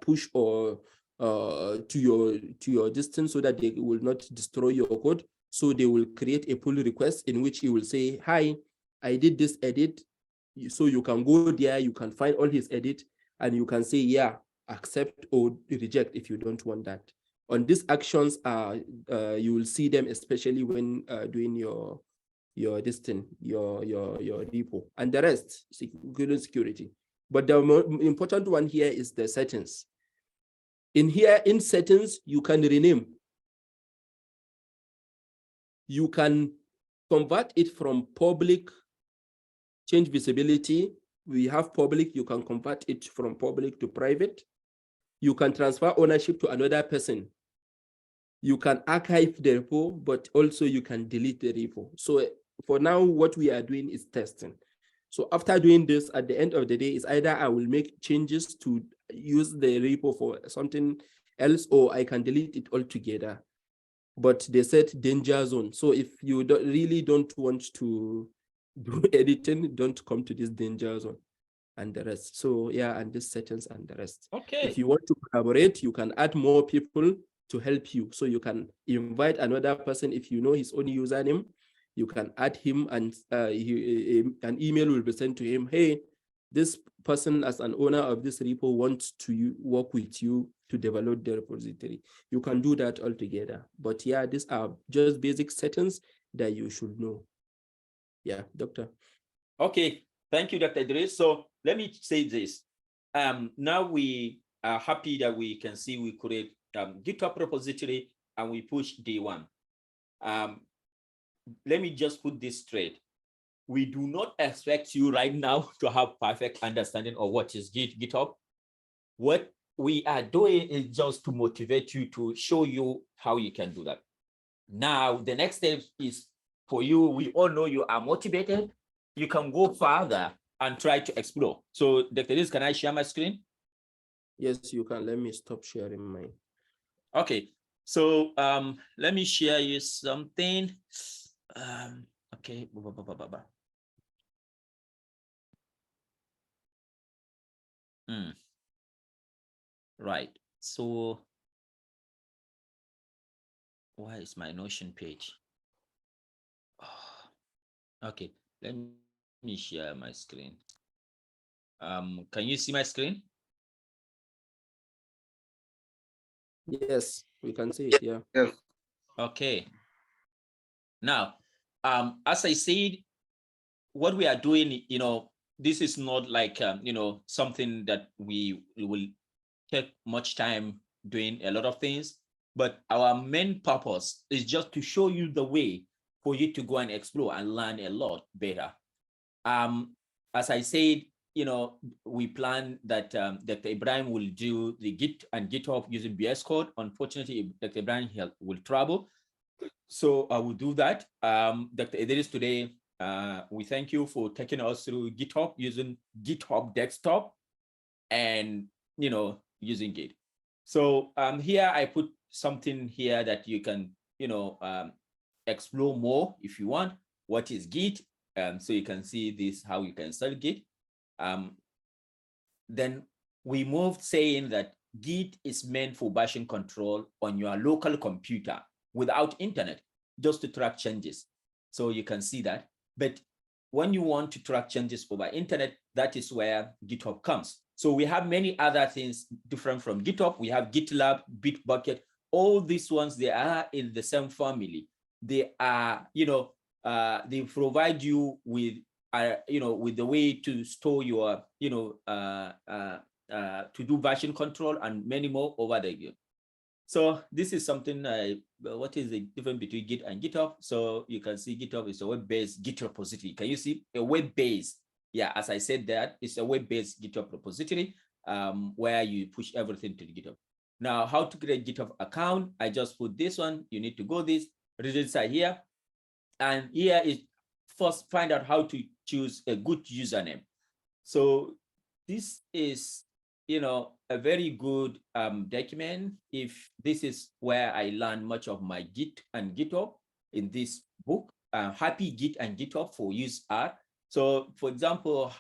push or to your distance so that they will not destroy your code. So they will create a pull request in which you will say, hi, I did this edit. So you can go there, you can find all his edit, and you can say, yeah, accept or reject if you don't want that. On these actions, you will see them, especially when doing your repo, and the rest, security. But the more important one here is the settings. In here, in settings, you can rename. You can convert it from public, change visibility. We have public, you can convert it from public to private. You can transfer ownership to another person. You can archive the repo, but also you can delete the repo. So for now, what we are doing is testing. So after doing this, at the end of the day, is either I will make changes to use the repo for something else, or I can delete it altogether. But they said danger zone. So if you really don't want to do editing, don't come to this danger zone and the rest. So yeah, and this settings and the rest. Okay. If you want to collaborate, you can add more people to help you. So you can invite another person. If you know his own username, you can add him, and an email will be sent to him. Hey, this person as an owner of this repo wants to work with you to develop the repository. You can do that all together. But yeah, these are just basic settings that you should know. Yeah, Doctor. Okay, thank you, Dr. Idris. So let me say this. Now we are happy that we can see we create GitHub repository and we push day one. Let me just put this straight. We do not expect you right now to have perfect understanding of what is GitHub. What we are doing is just to motivate you, to show you how you can do that. Now, the next step is for you. We all know you are motivated. You can go further and try to explore. So, Dr. Liz, can I share my screen? Yes, you can. Let me stop sharing mine. Okay. So let me share you something. Okay. Right. So why is my Notion page? Oh, okay. Let me share my screen. Can you see my screen? Yes, we can see it. Yeah. Yes. Okay. Now, as I said, what we are doing, this is not like, something that we will take much time doing a lot of things, but our main purpose is just to show you the way for you to go and explore and learn a lot better. As I said, we plan that Dr. Ibrahim will do the Git and GitHub using VS Code. Unfortunately, Dr. Ibrahim will travel, so I will do that. Dr. Idris, today, we thank you for taking us through GitHub using GitHub desktop and, using Git. So here I put something here that you can, explore more if you want. What is Git? So you can see this, how you can install Git. Then we moved saying that Git is meant for version control on your local computer without internet, just to track changes. So you can see that. But when you want to track changes over internet, that is where GitHub comes. So we have many other things different from GitHub. We have GitLab, Bitbucket, all these ones, they are in the same family. They are, they provide you with, with the way to store your, to do version control and many more over the year. So this is something, what is the difference between Git and GitHub? So you can see GitHub is a web-based Git repository. Can you see a web-based? Yeah, as I said, that it's a web-based GitHub repository where you push everything to the GitHub. Now, how to create GitHub account? I just put this one. You need to go this, register here. And here is first find out how to choose a good username. So this is, a very good document. If this is where I learned much of my Git and GitHub in this book, Happy Git and GitHub for Use Art. So for example,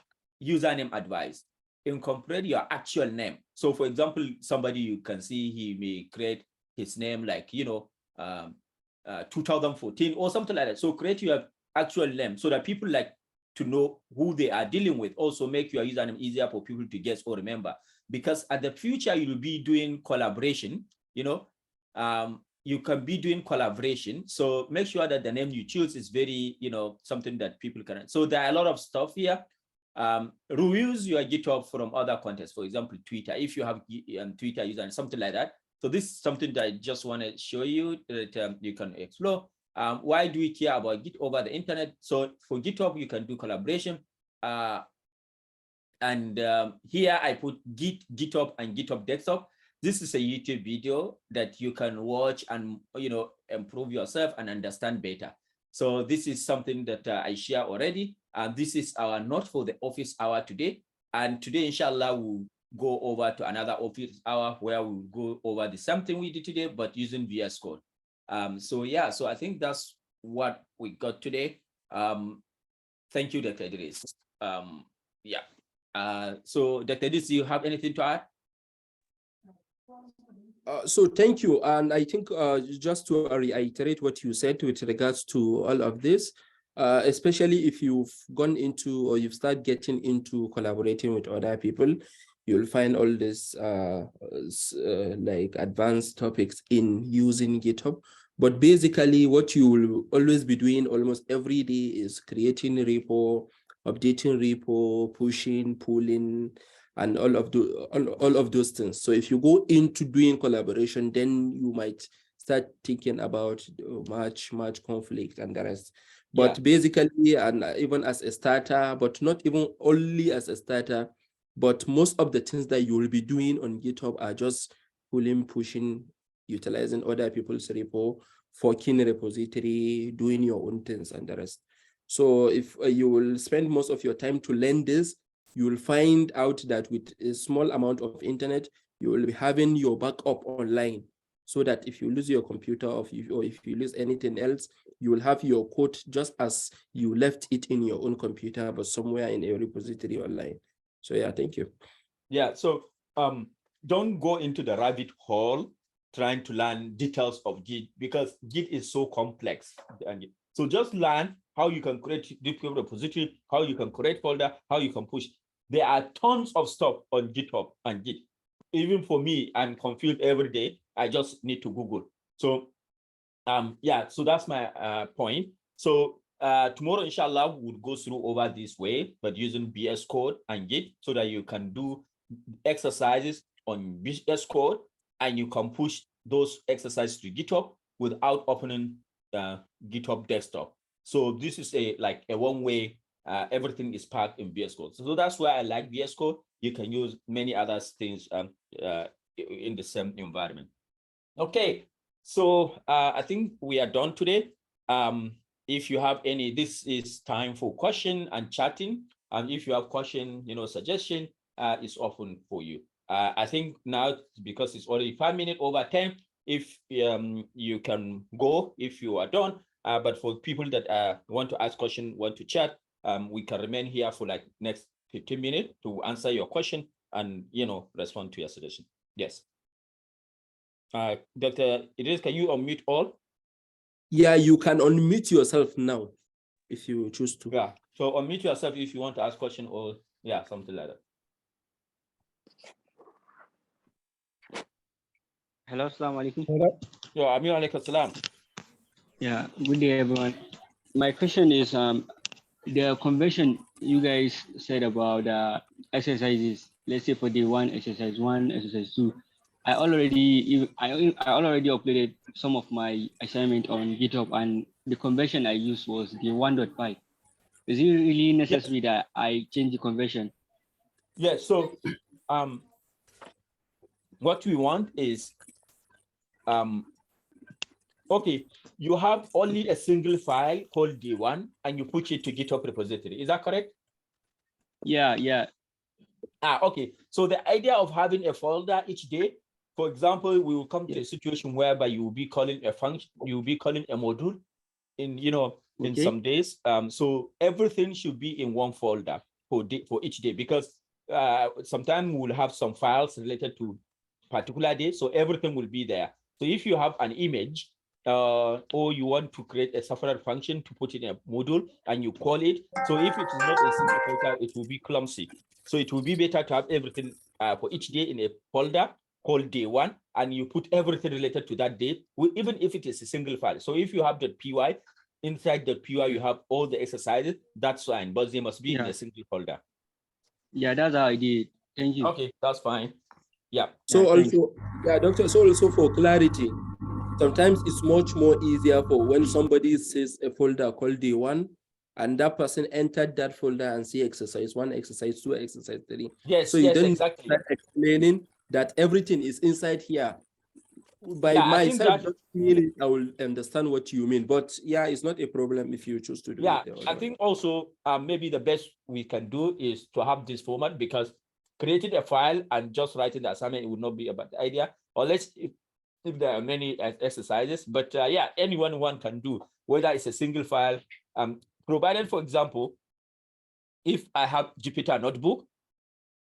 username advice, incorporate your actual name. So for example, somebody you can see, he may create his name like, 2014 or something like that. So create your actual name so that people like to know who they are dealing with. Also make your username easier for people to guess or remember, because at the future you will be doing collaboration, you can be doing collaboration. So make sure that the name you choose is very, something that people can. So there are a lot of stuff here. Reuse your GitHub from other contexts. For example, Twitter, if you have Twitter user and something like that. So this is something that I just want to show you that you can explore. Why do we care about Git over the internet? So for GitHub, you can do collaboration. And here I put Git, GitHub, and GitHub desktop. This is a YouTube video that you can watch and, improve yourself and understand better. So this is something that I share already. And this is our note for the office hour today. And today, inshallah, we'll go over to another office hour where we'll go over the same thing we did today, but using VS Code. So yeah, so I think that's what we got today. Thank you, Dr. Idris. Yeah. So Dr. Idris, do you have anything to add? So thank you. And I think just to reiterate what you said with regards to all of this, especially if you've gone into or you've started getting into collaborating with other people, you'll find all this like advanced topics in using GitHub. But basically what you will always be doing almost every day is creating repo, updating repo, pushing, pulling, and all of those things. So if you go into doing collaboration, then you might start thinking about much conflict and the rest. But basically, and even as a starter, but not even only as a starter, but most of the things that you will be doing on GitHub are just pulling, pushing, utilizing other people's repo, forking repository, doing your own things and the rest. So if you will spend most of your time to learn this, you will find out that with a small amount of internet, you will be having your backup online, so that if you lose your computer or if you lose anything else, you will have your code just as you left it in your own computer, but somewhere in a repository online. So yeah, thank you. Yeah, so don't go into the rabbit hole trying to learn details of Git, because Git is so complex. So just learn how you can create different repository, how you can create folder, how you can push. There are tons of stuff on GitHub and Git. Even for me, I'm confused every day. I just need to Google. So yeah, so that's my point. So tomorrow, inshallah, we'll go through over this way, but using VS Code and Git, so that you can do exercises on VS Code and you can push those exercises to GitHub without opening GitHub desktop. So this is like a one-way, everything is packed in VS Code. So that's why I like VS Code. You can use many other things in the same environment. Okay, so I think we are done today. If you have any, this is time for question and chatting. And if you have question, suggestion, it's open for you. I think now, because it's already 5 minutes over 10, if you can go if you are done. But for people that want to ask question, want to chat, we can remain here for like next 15 minutes to answer your question and respond to your suggestion. Yes. Dr. Idris, can you unmute all? Yeah, you can unmute yourself now if you choose to. Yeah, so unmute yourself if you want to ask question or something like that. Hello, assalamu alaikum. Yeah, Amir alaikum salam. Yeah, good day, everyone. My question is, the convention you guys said about exercises. Let's say for day 1, exercise 1, exercise 2. I already uploaded some of my assignment on GitHub, and the convention I used was the 1.5. Is it really necessary that I change the convention? Yes. So, what we want is, okay, you have only a single file called D1 and you push it to GitHub repository. Is that correct? Yeah. Okay. So the idea of having a folder each day, for example, we will come to a situation whereby you will be calling a function, you will be calling a module in, in some days. So everything should be in one folder for each day, because sometimes we'll have some files related to particular day. So everything will be there. So if you have an image, or you want to create a separate function to put in a module and you call it, so if it is not a single folder, it will be clumsy. So it will be better to have everything for each day in a folder called day 1, and you put everything related to that day, even if it is a single file. So if you have .py, inside .py you have all the exercises, that's fine, but they must be in a single folder. Yeah, that's how I did. Thank you. Okay, that's fine. Yeah. So also, doctor, so also for clarity, sometimes it's much more easier for when somebody says a folder called day 1, and that person entered that folder and see exercise 1, exercise 2, exercise 3. Yes, so you don't exactly. start explaining that everything is inside here. By myself, just really, I will understand what you mean. But yeah, it's not a problem if you choose to do it. I think also maybe the best we can do is to have this format, because creating a file and just writing the assignment, it would not be a bad idea, unless if there are many exercises. But yeah, one can do, whether it's a single file, provided, for example, if I have Jupyter notebook,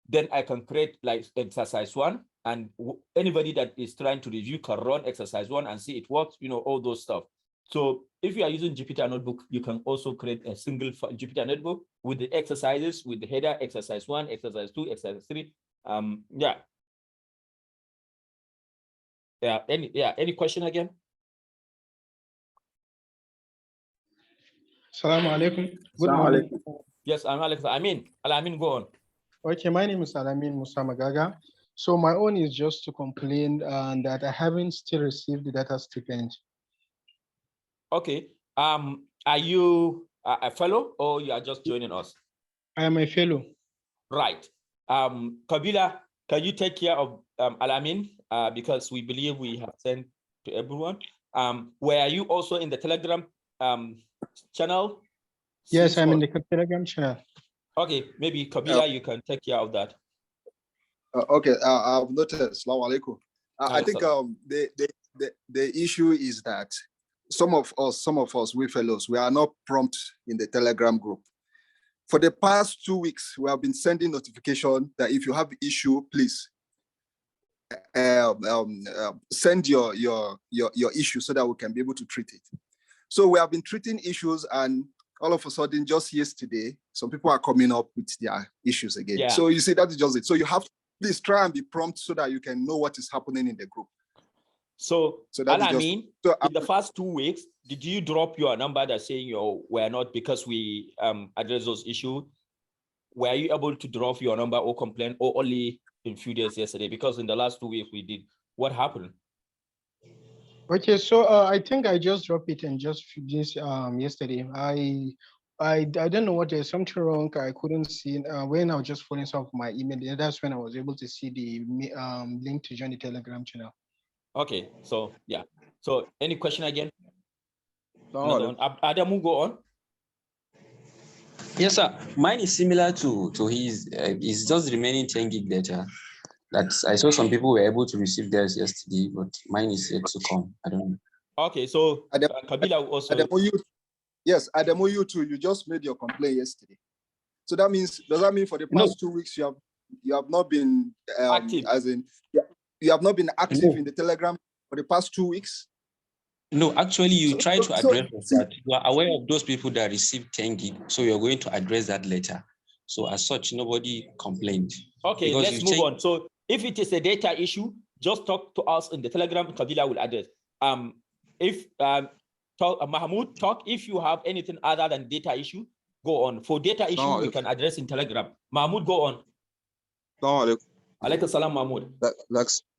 then I can create like exercise 1, and anybody that is trying to review can run exercise 1 and see it works, all those stuff. So if you are using Jupyter Notebook, you can also create a single Jupyter Notebook with the exercises, with the header, exercise 1, exercise 2, exercise 3. Yeah. Any question again? Assalamu alaikum. Good morning. Yes, I'm Alex. Alamin, go on. Okay, my name is Alamin Musa Magaga. So my own is just to complain that I haven't still received the data stipend. Okay. Are you a fellow or you are just joining us? I am a fellow. Right. Kabila, can you take care of Alamin? Because we believe we have sent to everyone. Were you also in the Telegram channel? Yes, I'm in the Telegram channel. Okay, maybe Kabila, you can take care of that. Okay, I've noted. Assalamu alaikum. I think the issue is that some of us, we fellows, we are not prompt in the Telegram group. For the past 2 weeks, we have been sending notification that if you have issue, please send your issue so that we can be able to treat it. So we have been treating issues, and all of a sudden, just yesterday, some people are coming up with their issues again. Yeah. So you see, that is just it. So you have to please try and be prompt so that you can know what is happening in the group. So that is just, in the first 2 weeks, did you drop your number that saying you were not because we address those issues? Were you able to drop your number or complain, or only in few days yesterday? Because in the last 2 weeks we did. What happened? Okay, so I think I just dropped it and just this yesterday. I don't know what, there's something wrong. I couldn't see when I was just following some of my email. That's when I was able to see the link to join the Telegram channel. Okay, so yeah. So any question again? No. Adamu, go on. Yes, sir. Mine is similar to his. It's just remaining 10 gig data. That's, I saw some people were able to receive theirs yesterday, but mine is yet to come. I don't know. Okay, so Kabila also. Adamu, you too. You just made your complaint yesterday. So that means, does that mean for the past 2 weeks you have not been active? As in, you have not been active in the Telegram for the past 2 weeks? No, actually, you try to address that. You are aware of those people that received 10 gig, so you're going to address that later. So as such, nobody complained. Okay, let's move on. So if it is a data issue, just talk to us in the Telegram. Kabila will address. If Mahmoud, talk. If you have anything other than data issue, go on. For data issue, we can address in Telegram. Mahmoud, go on. Alaikum salam, Mahmoud.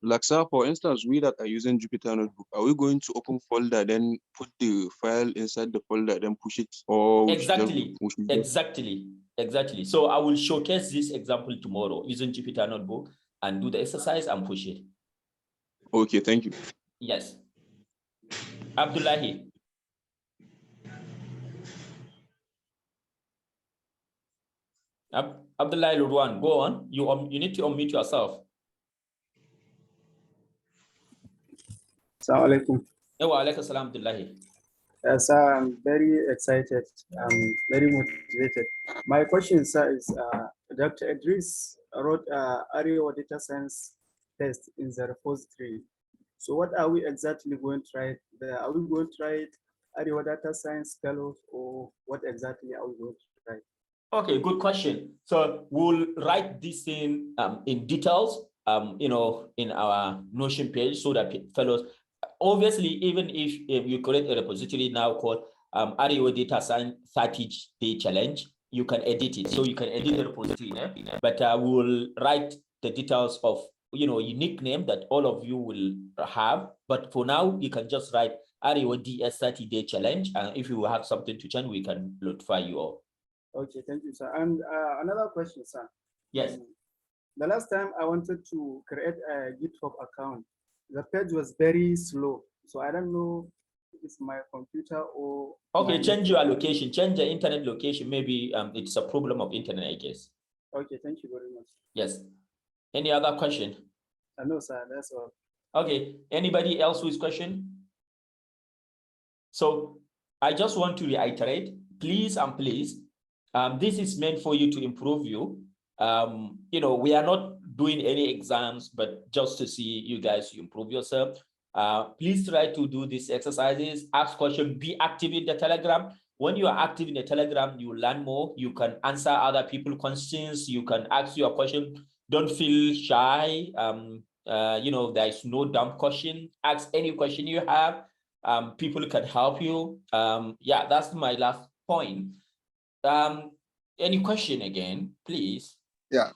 Like sir, for instance, we that are using Jupyter Notebook, are we going to open folder, then put the file inside the folder, then push it? Or exactly. So I will showcase this example tomorrow using Jupyter Notebook and do the exercise and push it. Okay, thank you. Yes. Abdullahi. Abdullahi Lurwan, go on. You need to unmute yourself. Assalamu alaikum. Wa alaikum salam, Abdullahi. Sir, I'm very excited. I'm very motivated. My question, sir, is Dr. Idris wrote Ario data science test in the repository. So what are we exactly going to write there? Are we going to write Ario data science fellows, or what exactly are we going to write? Okay, good question. So we'll write this in details, in our Notion page so that fellows, obviously, even if you create a repository now called Ario Data Science 30-day challenge, you can edit it. So you can edit the repository, but we'll write the details of unique name that all of you will have. But for now, you can just write Ario DS 30-day challenge, and if you have something to change, we can notify you all. Okay, thank you, sir. And another question, sir. Yes. The last time I wanted to create a GitHub account, the page was very slow. So I don't know if it's my computer or... Okay, change your location, change the internet location. Maybe it's a problem of internet, I guess. Okay, thank you very much. Yes. Any other question? No, sir, that's all. Okay, anybody else with question? So I just want to reiterate, please and please, this is meant for you to improve you. We are not doing any exams, but just to see you guys improve yourself. Please try to do these exercises, ask questions, be active in the Telegram. When you are active in the Telegram, you learn more. You can answer other people's questions. You can ask your question. Don't feel shy. There is no dumb question. Ask any question you have. People can help you. Yeah, that's my last point. Any question again, please? Yeah,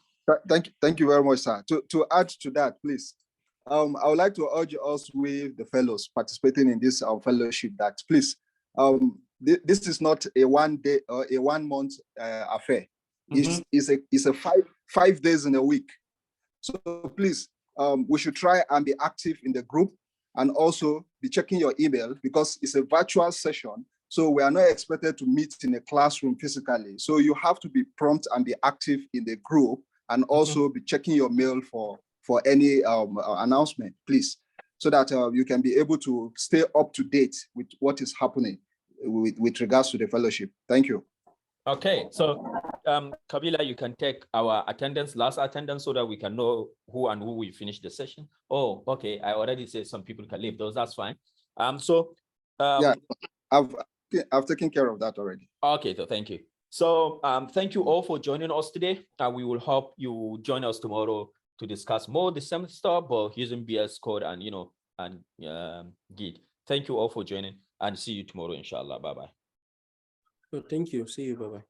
thank you very much, sir. To add to that, please, I would like to urge us with the fellows participating in this fellowship that please, this is not a 1 day or a 1 month affair. It's a 5 days in a week. So please, we should try and be active in the group and also be checking your email because it's a virtual session. So we are not expected to meet in a classroom physically. So you have to be prompt and be active in the group and also be checking your mail for any announcement, please, so that you can be able to stay up to date with what is happening with regards to the fellowship. Thank you. Okay, so Kabila, you can take our last attendance, so that we can know who will finish the session. Oh, okay. I already said some people can leave those. That's fine. Yeah, I've taken care of that already. Okay, so thank you. So thank you all for joining us today. We will hope you join us tomorrow to discuss more the same stuff, but using VS Code and Git. Thank you all for joining, and see you tomorrow, inshallah. Bye bye. Thank you. See you. Bye bye.